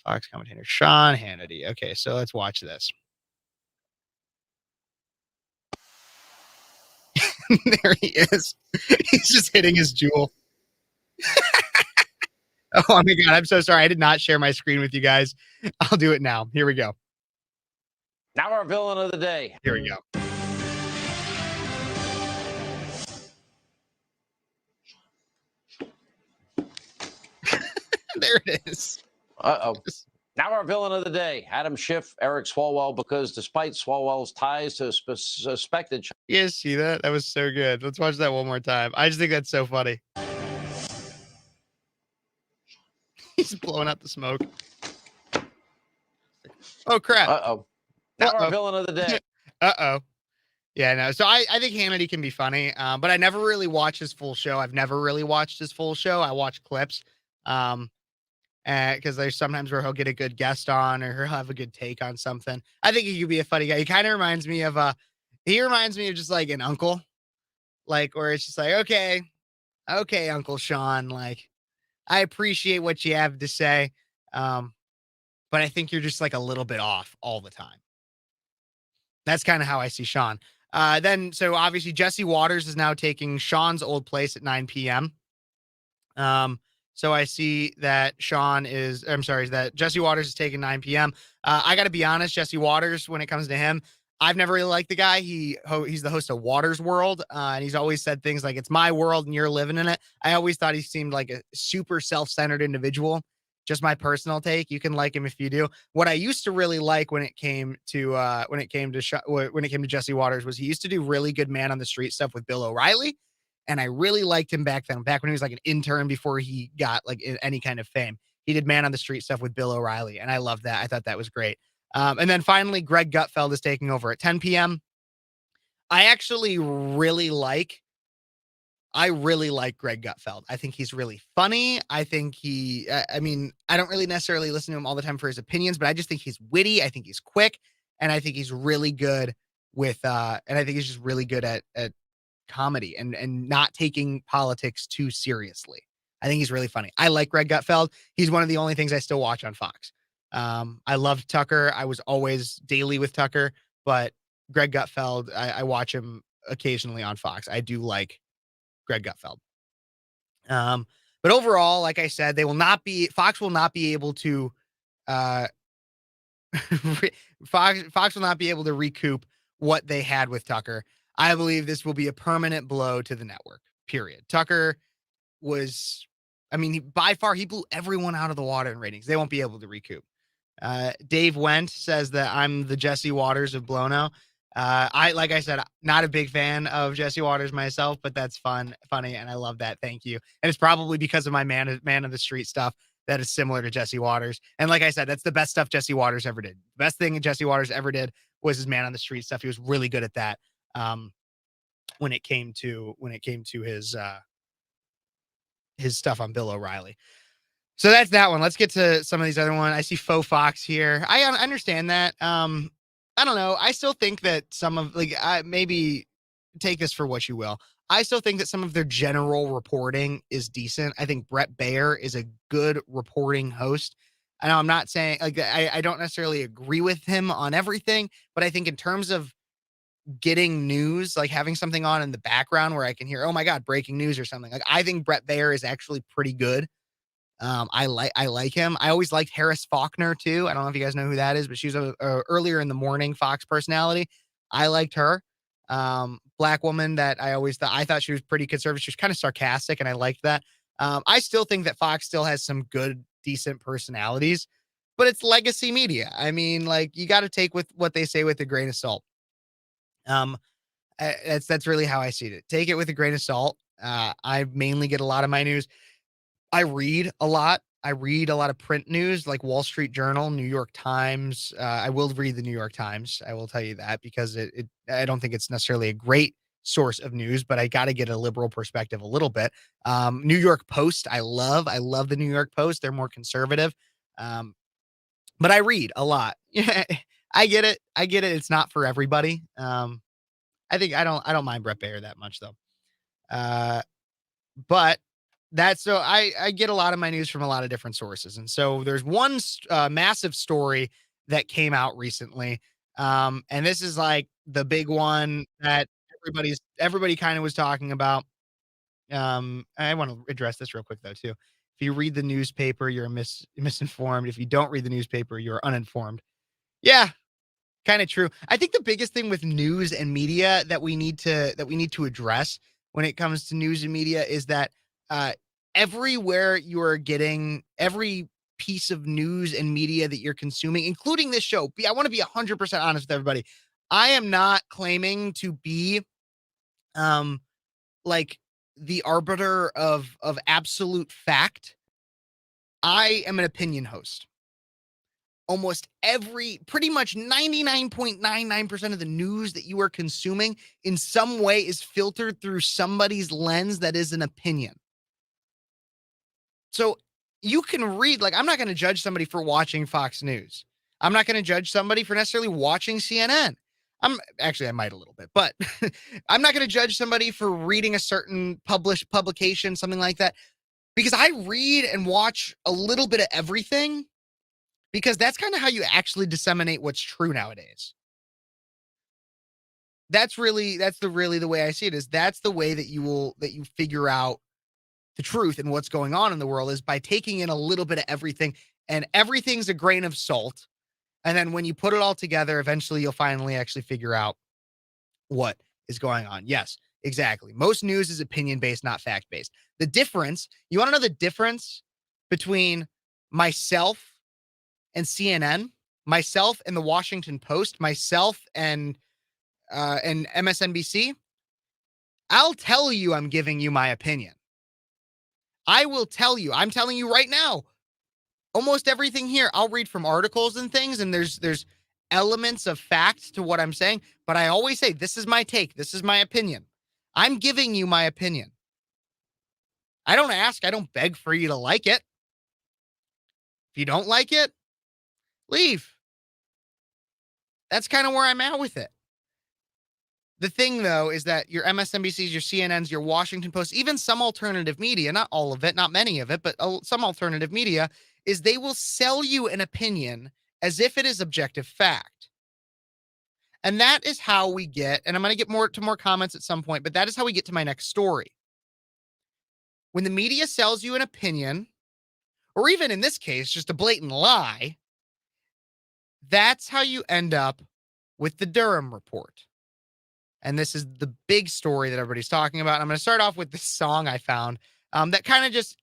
Fox commentator Sean Hannity. Okay, so let's watch this. There he is. He's just hitting his Juul. Oh my God, I'm so sorry. I did not share my screen with you guys. I'll do it now. Here we go. Now our villain of the day. Here we go. There it is. Uh-oh. Now our villain of the day, Adam Schiff, Eric Swalwell, because despite Swalwell's ties to suspected... You guys see that? That was so good. Let's watch that one more time. I just think that's so funny. He's blowing out the smoke. Oh, crap. Uh-oh. Now our villain of the day. Uh-oh. Yeah, no. So I think Hannity can be funny, but I never really watch his full show. I've never really watched his full show. I watch clips. Because there's sometimes where he'll get a good guest on or he'll have a good take on something. I think he could be a funny guy. He kind of reminds me of just like an uncle, like, where it's just like, okay, Uncle Sean, like, I appreciate what you have to say. But I think you're just like a little bit off all the time. That's kind of how I see Sean. So obviously Jesse Waters is now taking Sean's old place at 9 p.m. So I see that that Jesse Waters is taking 9 p.m. I got to be honest, Jesse Waters, when it comes to him, I've never really liked the guy. He's the host of Waters World, and he's always said things like, it's my world and you're living in it. I always thought he seemed like a super self-centered individual. Just my personal take. You can like him if you do. What I used to really like when it came to Jesse Waters was he used to do really good man on the street stuff with Bill O'Reilly. And I really liked him back then, back when he was like an intern before he got like any kind of fame. He did man on the street stuff with Bill O'Reilly. And I loved that. I thought that was great. And then finally, Greg Gutfeld is taking over at 10 p.m. I really like Greg Gutfeld. I think he's really funny. I think I don't really necessarily listen to him all the time for his opinions, but I just think he's witty. I think he's quick. And I think he's really good at comedy and not taking politics too seriously. I think he's really funny. I like Greg Gutfeld. He's one of the only things I still watch on Fox. I loved Tucker. I was always daily with Tucker, but Greg Gutfeld, I watch him occasionally on Fox. I do like Greg Gutfeld. But overall, like I said, Fox will not be able to Fox will not be able to recoup what they had with Tucker. I believe this will be a permanent blow to the network. Period. Tucker was, I mean, by far he blew everyone out of the water in ratings. They won't be able to recoup. Dave Wendt says that I'm the Jesse Waters of Blono. Like I said, not a big fan of Jesse Waters myself, but that's funny, and I love that. Thank you. And it's probably because of my man of the street stuff that is similar to Jesse Waters. And like I said, that's the best stuff Jesse Waters ever did. The best thing Jesse Waters ever did was his man on the street stuff. He was really good at that. When it came to his stuff on Bill O'Reilly. So that's that one. Let's get to some of these other ones. I see Faux Fox here. I understand that. I don't know. I still think that some of maybe take this for what you will. I still think that some of their general reporting is decent. I think Brett Baer is a good reporting host. I know I'm not saying I don't necessarily agree with him on everything, but I think in terms of getting news, like having something on in the background where I can hear, oh my God, breaking news or something. Like I think Brett Baer is actually pretty good. I like him. I always liked Harris Faulkner too. I don't know if you guys know who that is, but she's a earlier in the morning Fox personality. I liked her. Black woman that I thought she was pretty conservative. She was kind of sarcastic, and I liked that. I still think that Fox still has some good, decent personalities, but it's legacy media. I mean, like you got to take with what they say with a grain of salt. That's really how I see it. Take it with a grain of salt. I mainly get a lot of my news. I read a lot. I read a lot of print news like Wall Street Journal, New York Times. I will read the New York Times. I will tell you that because I don't think it's necessarily a great source of news, but I got to get a liberal perspective a little bit. New York Post, I love the New York Post. They're more conservative. But I read a lot. Yeah, I get it. It's not for everybody. I think I don't mind Brett Baer that much though. But that's so I get a lot of my news from a lot of different sources. And so there's one massive story that came out recently. And this is like the big one that everybody kind of was talking about. I want to address this real quick though, too. If you read the newspaper, you're misinformed. If you don't read the newspaper, you're uninformed. Yeah, kind of true. I think the biggest thing with news and media that we need to address when it comes to news and media is that everywhere you're getting every piece of news and media that you're consuming, including this show. I want to be 100% honest with everybody. I am not claiming to be like the arbiter of absolute fact. I am an opinion host. Almost pretty much 99.99% of the news that you are consuming in some way is filtered through somebody's lens that is an opinion. So you can read, I'm not going to judge somebody for watching Fox News. I'm not going to judge somebody for necessarily watching CNN. I might a little bit, but I'm not going to judge somebody for reading a certain published publication, something like that, because I read and watch a little bit of everything. Because that's kind of how you actually disseminate what's true nowadays. That's the way I see it is that's the way that you figure out the truth and what's going on in the world is by taking in a little bit of everything, and everything's a grain of salt. And then when you put it all together, eventually you'll finally actually figure out what is going on. Yes, exactly. Most news is opinion-based, not fact-based. You want to know the difference between myself and CNN, myself and the Washington Post, myself and MSNBC? I'll tell you I'm giving you my opinion. I will tell you. I'm telling you right now. Almost everything here, I'll read from articles and things, and there's elements of fact to what I'm saying, but I always say, this is my take. This is my opinion. I'm giving you my opinion. I don't ask. I don't beg for you to like it. If you don't like it, leave. That's kind of where I'm at with it. The thing, though, is that your MSNBCs, your CNNs, your Washington Post, even some alternative media, not all of it, not many of it, but some alternative media, is they will sell you an opinion as if it is objective fact. And that is how we get, and I'm going to get more comments at some point, but that is how we get to my next story. when the media sells you an opinion, or even in this case, just a blatant lie, that's how you end up with the Durham report. And this is the big story that everybody's talking about. I'm going to start off with this song I found that kind of just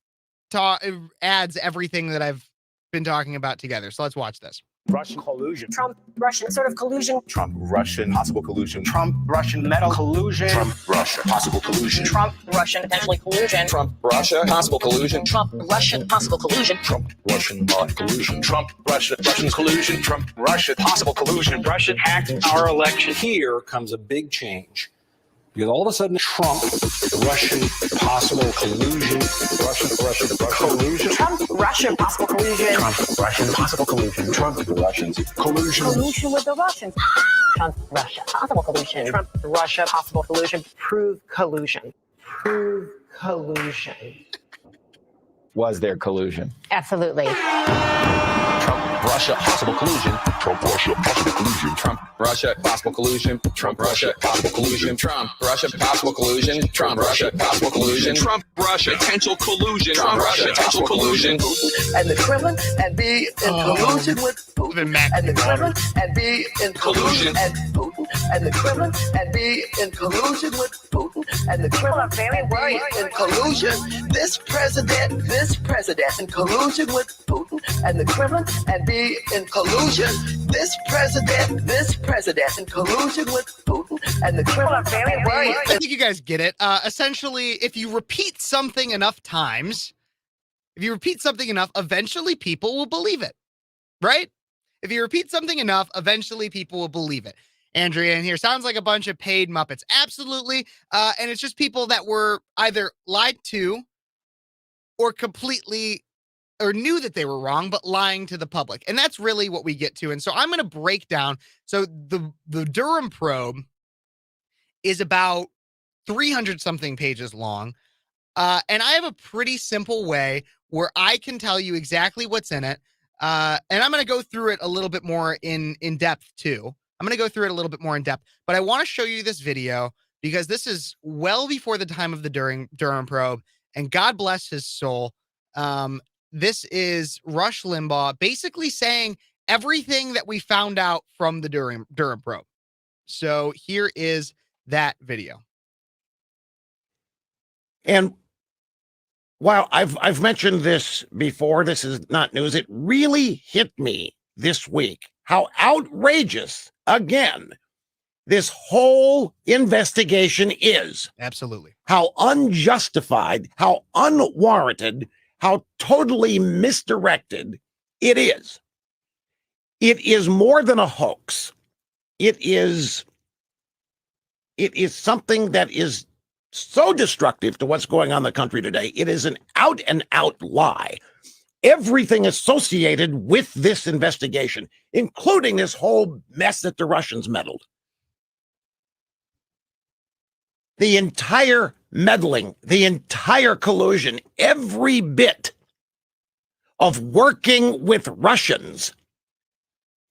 adds everything that I've been talking about together. So let's watch this. Russian collusion. Trump, Russian sort of collusion. Trump, Russian, possible collusion. Trump, Russian metal collusion. Trump, Russia, possible collusion. Trump, Russian, potentially collusion. Trump, Russia, possible collusion. Trump, Russian, possible collusion. Trump, Russian, collusion. Trump, Russia, Russian collusion. Trump, Russia, possible collusion. Russian hacked our election. Here comes a big change. Because all of a sudden, Trump, Russian, possible collusion, Russian collusion. Trump, Russia, possible collusion. Trump, Russian, possible collusion. Trump, the Russians, collusion. Collusion with the Russians. Trump, Russia, possible collusion. Trump, Russia, possible collusion. Prove collusion. Prove collusion. Was there collusion? Absolutely. Trump, Russia, possible collusion. Trump, Russia, possible collusion. Trump, Russia, possible collusion. Trump, Russia, possible collusion. Trump, Russia, possible collusion. Trump, Russia, possible collusion. Trump, Russia, potential collusion. Trump, Russia, potential collusion. And the Kremlin and be in collusion with Putin. And the Kremlin and be in collusion and Putin. And the Kremlin and be in collusion with Putin. And the Kremlin are very worried in collusion. This president in collusion with Putin. And the Kremlin and be in collusion. This president in collusion with Putin. And the Kremlin are very worried. I think you guys get it. Essentially, if you repeat something enough times, eventually people will believe it, right? If you repeat something enough, eventually people will believe it. Andrea in here sounds like a bunch of paid Muppets. Absolutely. And it's just people that were either lied to or completely or knew that they were wrong, but lying to the public. And that's really what we get to. And so I'm going to break down. So the Durham probe is about 300 something pages long. And I have a pretty simple way where I can tell you exactly what's in it. And I'm going to go through it a little bit more in depth too. I'm going to go through it a little bit more in depth, but I want to show you this video because this is well before the time of the Durham probe, and God bless his soul. This is Rush Limbaugh basically saying everything that we found out from the Durham probe. So here is that video. And while I've mentioned this before, this is not news. It really hit me this week how outrageous, again, this whole investigation is. Absolutely. How unjustified, how unwarranted, how totally misdirected it is. It is more than a hoax. It is something that is so destructive to what's going on in the country today. It is an out and out lie. Everything associated with this investigation, including this whole mess that the Russians meddled. The entire meddling, the entire collusion, every bit of working with Russians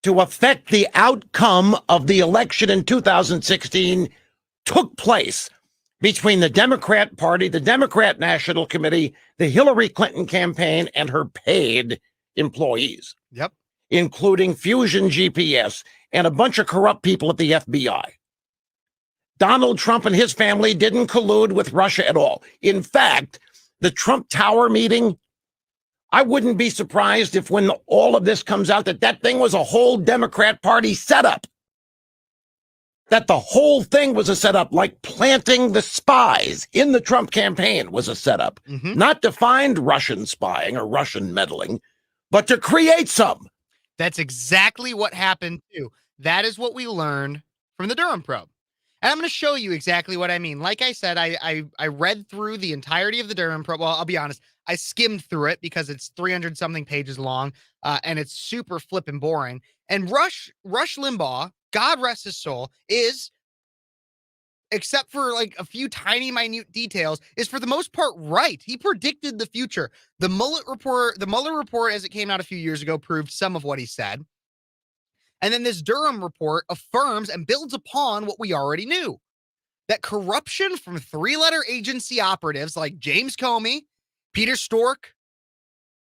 to affect the outcome of the election in 2016 took place between the Democrat Party, the Democrat National Committee, the Hillary Clinton campaign, and her paid employees. Yep. Including Fusion GPS and a bunch of corrupt people at the FBI. Donald Trump and his family didn't collude with Russia at all. In fact, the Trump Tower meeting, I wouldn't be surprised if when all of this comes out that thing was a whole Democrat Party setup. That the whole thing was a setup, like planting the spies in the Trump campaign was a setup. Not to find Russian spying or Russian meddling, but to create some. That's exactly what happened too. That is what we learned from the Durham probe. And I'm going to show you exactly what I mean. Like I said, I read through the entirety of the Durham probe. Well, I'll be honest. I skimmed through it because it's 300 something pages long and it's super flippin' boring. And Rush Limbaugh, God rest his soul, is, except for like a few tiny minute details, is for the most part right. He predicted the future. The Mueller report as it came out a few years ago proved some of what he said. And then this Durham report affirms and builds upon what we already knew. that corruption from three-letter agency operatives like James Comey, Peter Stork,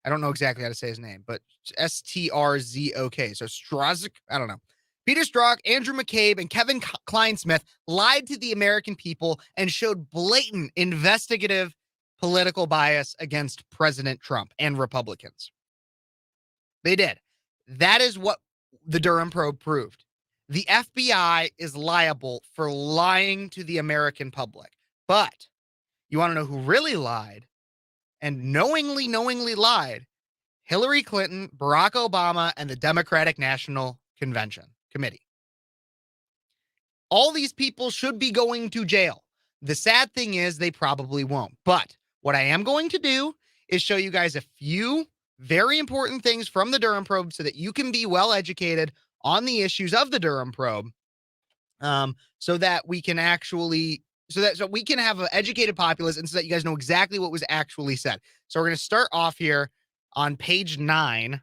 I don't know exactly how to say his name, but Strzok. So Strzok, I don't know. Peter Strzok, Andrew McCabe, and Kevin Kleinsmith lied to the American people and showed blatant investigative political bias against President Trump and Republicans. They did. That is what the Durham probe proved. The FBI is liable for lying to the American public. But you want to know who really lied and knowingly lied? Hillary Clinton, Barack Obama, and the Democratic National Convention Committee. All these people should be going to jail. The sad thing is they probably won't. But what I am going to do is show you guys a few very important things from the Durham probe so that you can be well educated on the issues of the Durham probe, so that we can actually so we can have an educated populace and so that you guys know exactly what was actually said. So we're going to start off here on page 9.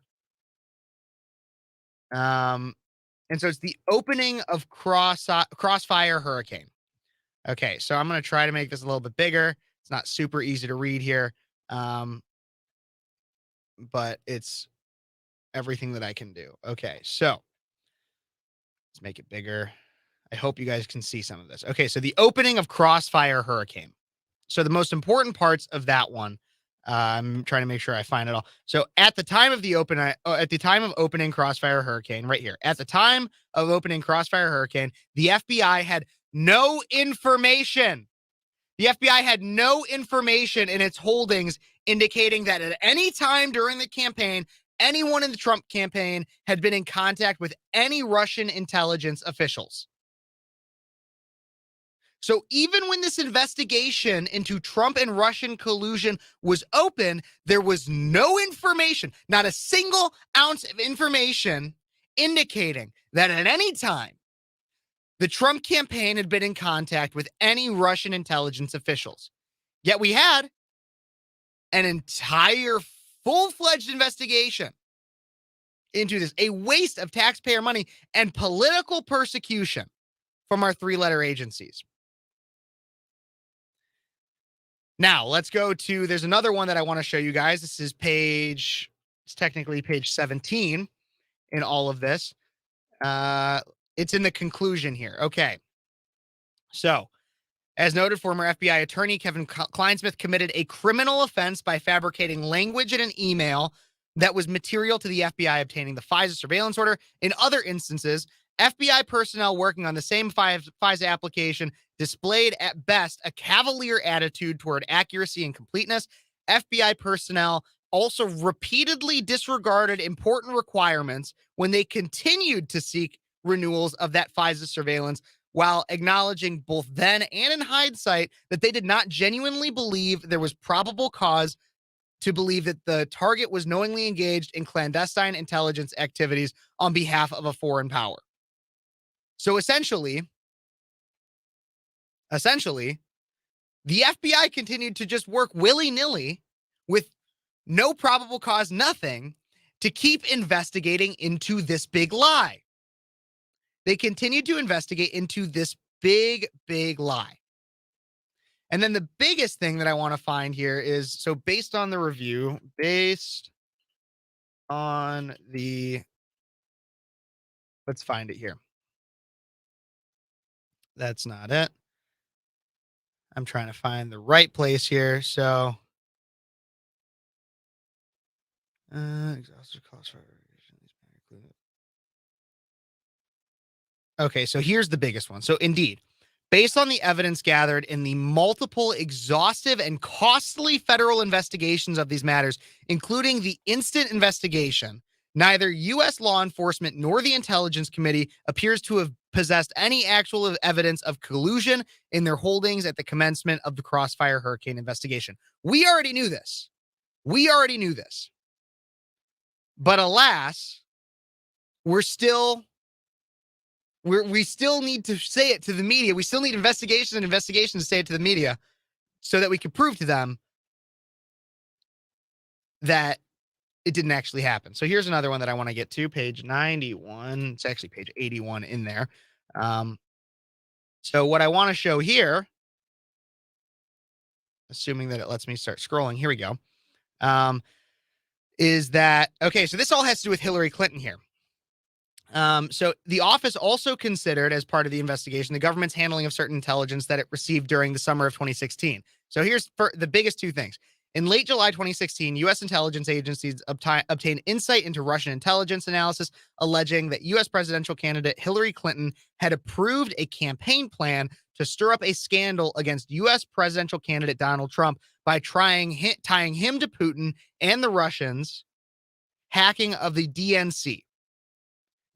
And so it's the opening of Crossfire Hurricane. Okay, so I'm going to try to make this a little bit bigger. It's not super easy to read here, but it's everything that I can do. Okay, so let's make it bigger. I hope you guys can see some of this. Okay, so the opening of Crossfire Hurricane. So the most important parts of that one, I'm trying to make sure I find it all. So at the time of opening Crossfire Hurricane, right here, at the time of opening Crossfire Hurricane, the FBI had no information. The FBI had no information in its holdings indicating that at any time during the campaign, anyone in the Trump campaign had been in contact with any Russian intelligence officials. So even when this investigation into Trump and Russian collusion was open, there was no information, not a single ounce of information indicating that at any time the Trump campaign had been in contact with any Russian intelligence officials. Yet we had an entire full-fledged investigation into this, a waste of taxpayer money and political persecution from our three-letter agencies. Now, let's go to, there's another one that I want to show you guys. This is it's technically page 17 in all of this. It's in the conclusion here. Okay. So, as noted, former FBI attorney Kevin Kleinsmith committed a criminal offense by fabricating language in an email that was material to the FBI obtaining the FISA surveillance order. In other instances, FBI personnel working on the same FISA application displayed at best a cavalier attitude toward accuracy and completeness. FBI personnel also repeatedly disregarded important requirements when they continued to seek renewals of that FISA surveillance, while acknowledging both then and in hindsight that they did not genuinely believe there was probable cause to believe that the target was knowingly engaged in clandestine intelligence activities on behalf of a foreign power. So essentially, the FBI continued to just work willy-nilly with no probable cause, nothing, to keep investigating into this big lie. They continued to investigate into this big lie. And then the biggest thing that I want to find here is, so based on the review, let's find it here. That's not it. I'm trying to find the right place here. So, exhaustive cost for okay, so here's the biggest one. So indeed, based on the evidence gathered in the multiple exhaustive and costly federal investigations of these matters, including the instant investigation, neither U.S. law enforcement nor the Intelligence Committee appears to have possessed any actual evidence of collusion in their holdings at the commencement of the Crossfire Hurricane investigation. We already knew this. But alas, we still need to say it to the media. We still need investigations to say it to the media so that we can prove to them that it didn't actually happen. So here's another one that I want to get to, page 91. It's actually page 81 in there. So what I want to show here, assuming that it lets me start scrolling, here we go, is that, okay, so this all has to do with Hillary Clinton here. So the office also considered, as part of the investigation, the government's handling of certain intelligence that it received during the summer of 2016. So here's the biggest two things. In late July 2016, U.S. intelligence agencies obtained insight into Russian intelligence analysis, alleging that U.S. presidential candidate Hillary Clinton had approved a campaign plan to stir up a scandal against U.S. presidential candidate Donald Trump by tying him to Putin and the Russians, hacking of the DNC.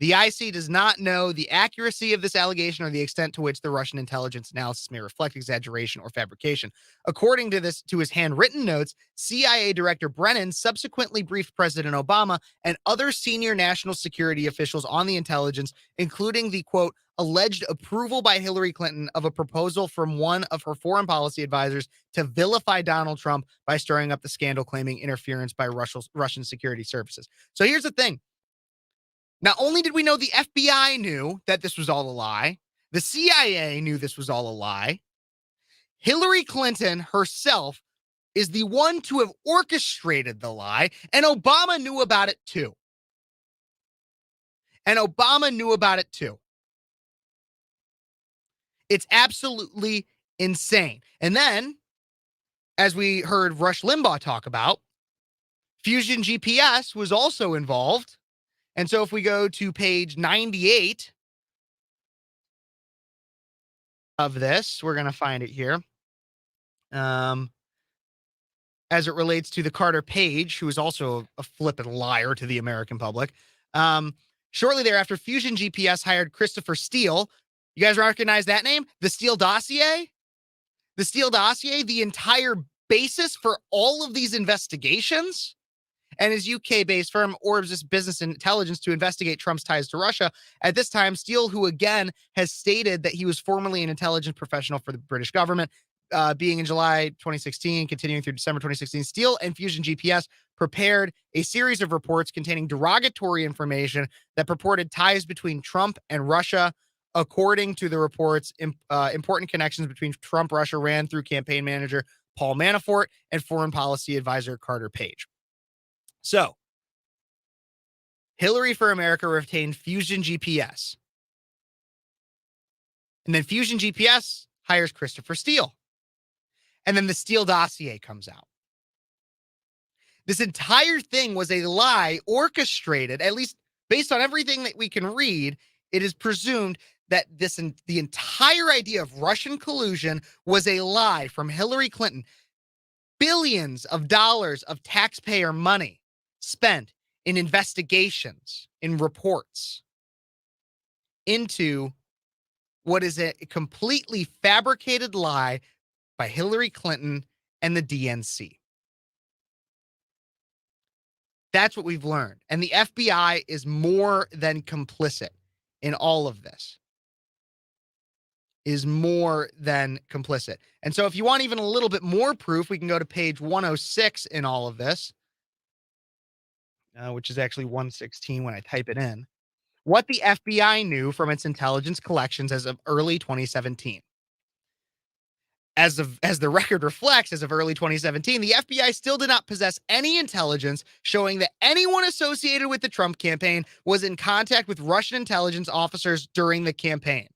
The IC does not know the accuracy of this allegation or the extent to which the Russian intelligence analysis may reflect exaggeration or fabrication. According to his handwritten notes, CIA Director Brennan subsequently briefed President Obama and other senior national security officials on the intelligence, including the, quote, alleged approval by Hillary Clinton of a proposal from one of her foreign policy advisors to vilify Donald Trump by stirring up the scandal, claiming interference by Russian security services. So here's the thing. Not only did we know the FBI knew that this was all a lie, the CIA knew this was all a lie. Hillary Clinton herself is the one to have orchestrated the lie, and Obama knew about it too. It's absolutely insane. And then, as we heard Rush Limbaugh talk about, Fusion GPS was also involved. And so if we go to page 98 of this, we're going to find it here. As it relates to the Carter Page, who is also a flippin' liar to the American public. Shortly thereafter, Fusion GPS hired Christopher Steele. You guys recognize that name? The Steele dossier? The Steele dossier, the entire basis for all of these investigations, and his UK-based firm Orbis Business Intelligence to investigate Trump's ties to Russia. At this time, Steele, who again has stated that he was formerly an intelligence professional for the British government, being in July 2016, continuing through December 2016, Steele and Fusion GPS prepared a series of reports containing derogatory information that purported ties between Trump and Russia. According to the reports, important connections between Trump and Russia ran through campaign manager Paul Manafort and foreign policy advisor Carter Page. So, Hillary for America retained Fusion GPS. And then Fusion GPS hires Christopher Steele. And then the Steele dossier comes out. This entire thing was a lie orchestrated, at least based on everything that we can read. It is presumed that the entire idea of Russian collusion was a lie from Hillary Clinton. Billions of dollars of taxpayer money spent in investigations, in reports, into what is a completely fabricated lie by Hillary Clinton and the DNC. That's what we've learned. And the FBI is more than complicit in all of this. Is more than complicit. And so if you want even a little bit more proof, we can go to page 106 in all of this. Which is actually 116 when I type it in, what the FBI knew from its intelligence collections as of early 2017. As the record reflects, as of early 2017, the FBI still did not possess any intelligence showing that anyone associated with the Trump campaign was in contact with Russian intelligence officers during the campaign.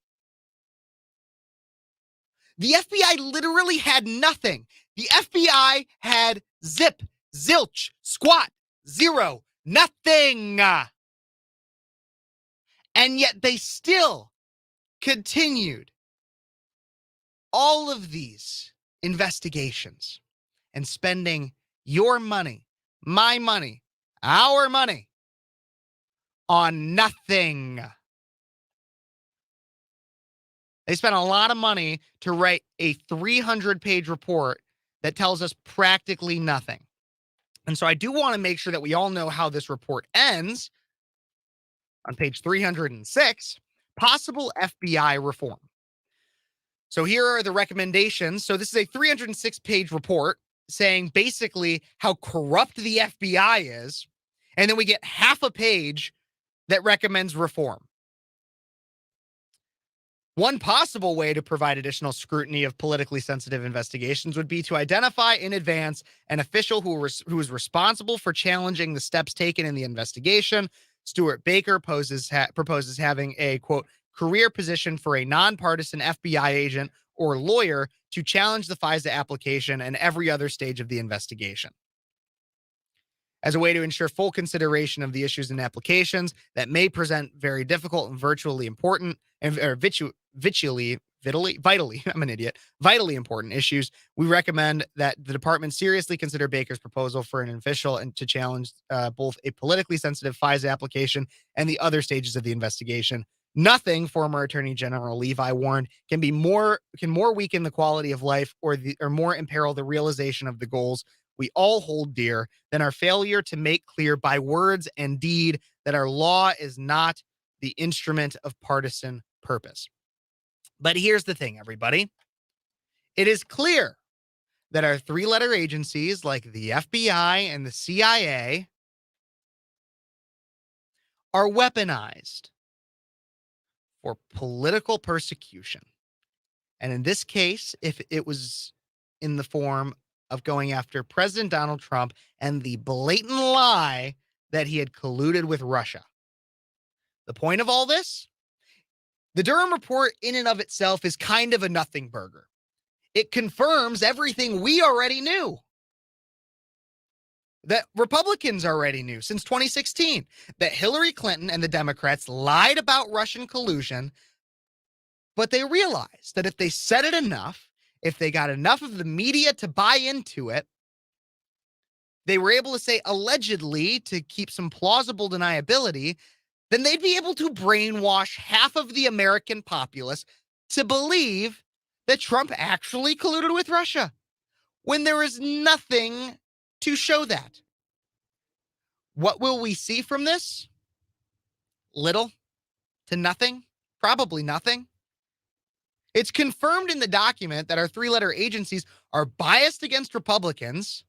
The FBI literally had nothing. The FBI had zip, zilch, squat, zero, nothing. And yet they still continued all of these investigations and spending your money, my money, our money on nothing. They spent a lot of money to write a 300-page report that tells us practically nothing. And so I do want to make sure that we all know how this report ends. On page 306, possible FBI reform. So here are the recommendations. So this is a 306-page report saying basically how corrupt the FBI is. And then we get half a page that recommends reform. One possible way to provide additional scrutiny of politically sensitive investigations would be to identify in advance an official who is responsible for challenging the steps taken in the investigation. Stuart Baker proposes having a, quote, career position for a nonpartisan FBI agent or lawyer to challenge the FISA application and every other stage of the investigation. As a way to ensure full consideration of the issues and applications that may present very difficult and virtually important vitally important issues, we recommend that the department seriously consider Baker's proposal for an official and to challenge both a politically sensitive FISA application and the other stages of the investigation. Nothing, former Attorney General Levi warned, can more weaken the quality of life or more imperil the realization of the goals we all hold dear than our failure to make clear by words and deed that our law is not the instrument of partisan purpose. But here's the thing, everybody. It is clear that our three-letter agencies like the FBI and the CIA are weaponized for political persecution. And in this case, if it was in the form of going after President Donald Trump and the blatant lie that he had colluded with Russia. The point of all this? The Durham report in and of itself is kind of a nothing burger. It confirms everything we already knew. That Republicans already knew since 2016. That Hillary Clinton and the Democrats lied about Russian collusion, but they realized that if they said it enough, if they got enough of the media to buy into it, they were able to say allegedly to keep some plausible deniability, then they'd be able to brainwash half of the American populace to believe that Trump actually colluded with Russia when there is nothing to show that. What will we see from this? Little to nothing, probably nothing. It's confirmed in the document that our three-letter agencies are biased against Republicans,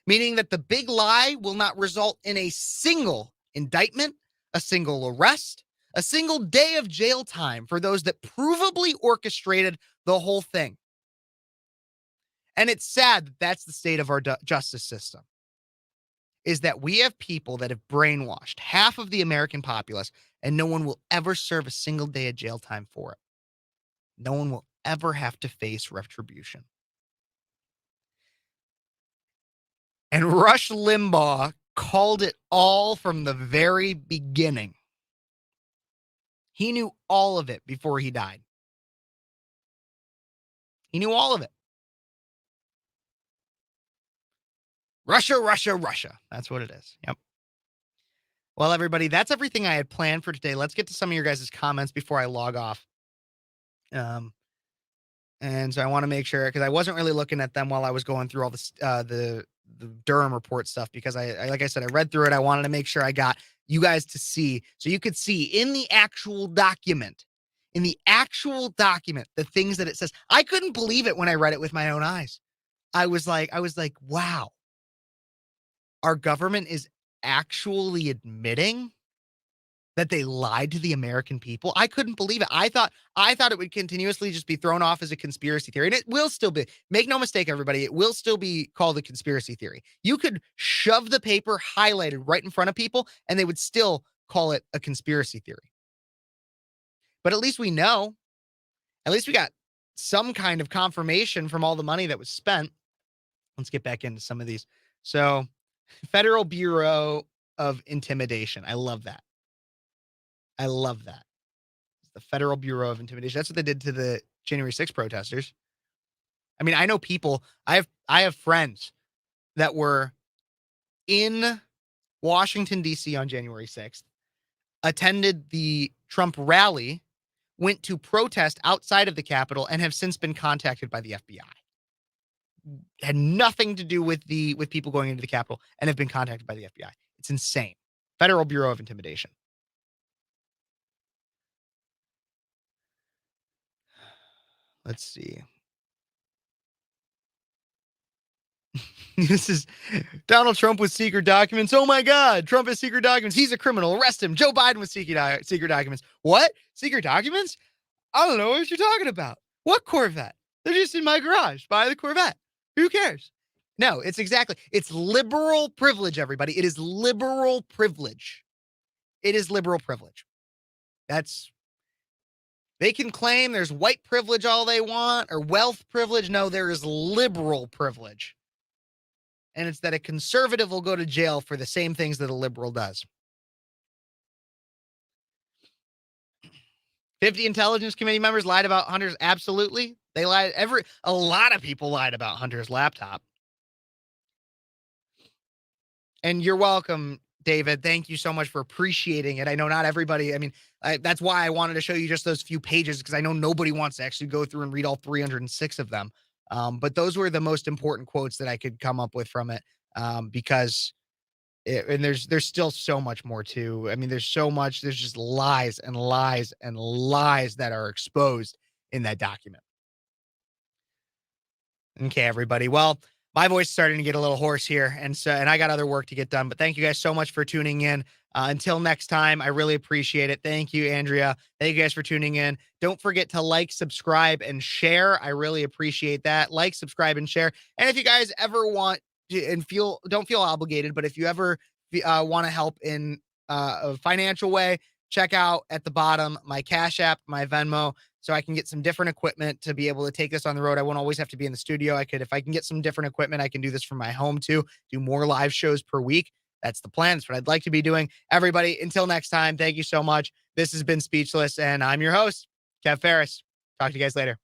meaning that the big lie will not result in a single indictment, a single arrest, a single day of jail time for those that provably orchestrated the whole thing. And it's sad that that's the state of our justice system, is that we have people that have brainwashed half of the American populace, and no one will ever serve a single day of jail time for it. No one will ever have to face retribution. And Rush Limbaugh called it all from the very beginning. He knew all of it before he died. He knew all of it. Russia, Russia, Russia. That's what it is. Yep. Well, everybody, that's everything I had planned for today. Let's get to some of your guys' comments before I log off. And so I want to make sure, because I wasn't really looking at them while I was going through all this, the Durham report stuff, because I like I said, I read through it. I wanted to make sure I got you guys to see, so you could see in the actual document, the things that it says. I couldn't believe it when I read it with my own eyes. I was like, wow, our government is actually admitting that they lied to the American people. I couldn't believe it. I thought it would continuously just be thrown off as a conspiracy theory. And it will still be. Make no mistake, everybody, it will still be called a conspiracy theory. You could shove the paper highlighted right in front of people and they would still call it a conspiracy theory. But at least we know. At least we got some kind of confirmation from all the money that was spent. Let's get back into some of these. So, Federal Bureau of Intimidation. I love that. The Federal Bureau of Intimidation. That's what they did to the January 6th protesters. I mean, I know people, I have friends that were in Washington, D.C. on January 6th, attended the Trump rally, went to protest outside of the Capitol, and have since been contacted by the FBI. Had nothing to do with people going into the Capitol and have been contacted by the FBI. It's insane. Federal Bureau of Intimidation. Let's see. This is Donald Trump with secret documents. Oh my God, Trump has secret documents. He's a criminal. Arrest him. Joe Biden with secret documents. What? Secret documents? I don't know what you're talking about. What Corvette? They're just in my garage. Buy the Corvette. Who cares? No, it's liberal privilege, everybody. It is liberal privilege. It is liberal privilege. They can claim there's white privilege all they want or wealth privilege. No, there is liberal privilege. And it's that a conservative will go to jail for the same things that a liberal does. 50 intelligence committee members lied about Hunter's. Absolutely. They lied. A lot of people lied about Hunter's laptop. And you're welcome, David. Thank you so much for appreciating it. I know not everybody, that's why I wanted to show you just those few pages, because I know nobody wants to actually go through and read all 306 of them. But those were the most important quotes that I could come up with from it, because there's still so much more too. There's so much. There's just lies and lies and lies that are exposed in that document. Okay, everybody. Well, my voice is starting to get a little hoarse here, and I got other work to get done. But thank you guys so much for tuning in. Until next time, I really appreciate it. Thank you, Andrea. Thank you guys for tuning in. Don't forget to like, subscribe, and share. I really appreciate that. Like, subscribe, and share. And if you guys ever want to, and don't feel obligated, but if you ever want to help in a financial way, check out at the bottom my Cash App, my Venmo, so I can get some different equipment to be able to take this on the road. I won't always have to be in the studio. If I can get some different equipment, I can do this from my home too, do more live shows per week. That's the plan. That's what I'd like to be doing. Everybody, until next time, thank you so much. This has been Speechless, and I'm your host, Kev Phares. Talk to you guys later.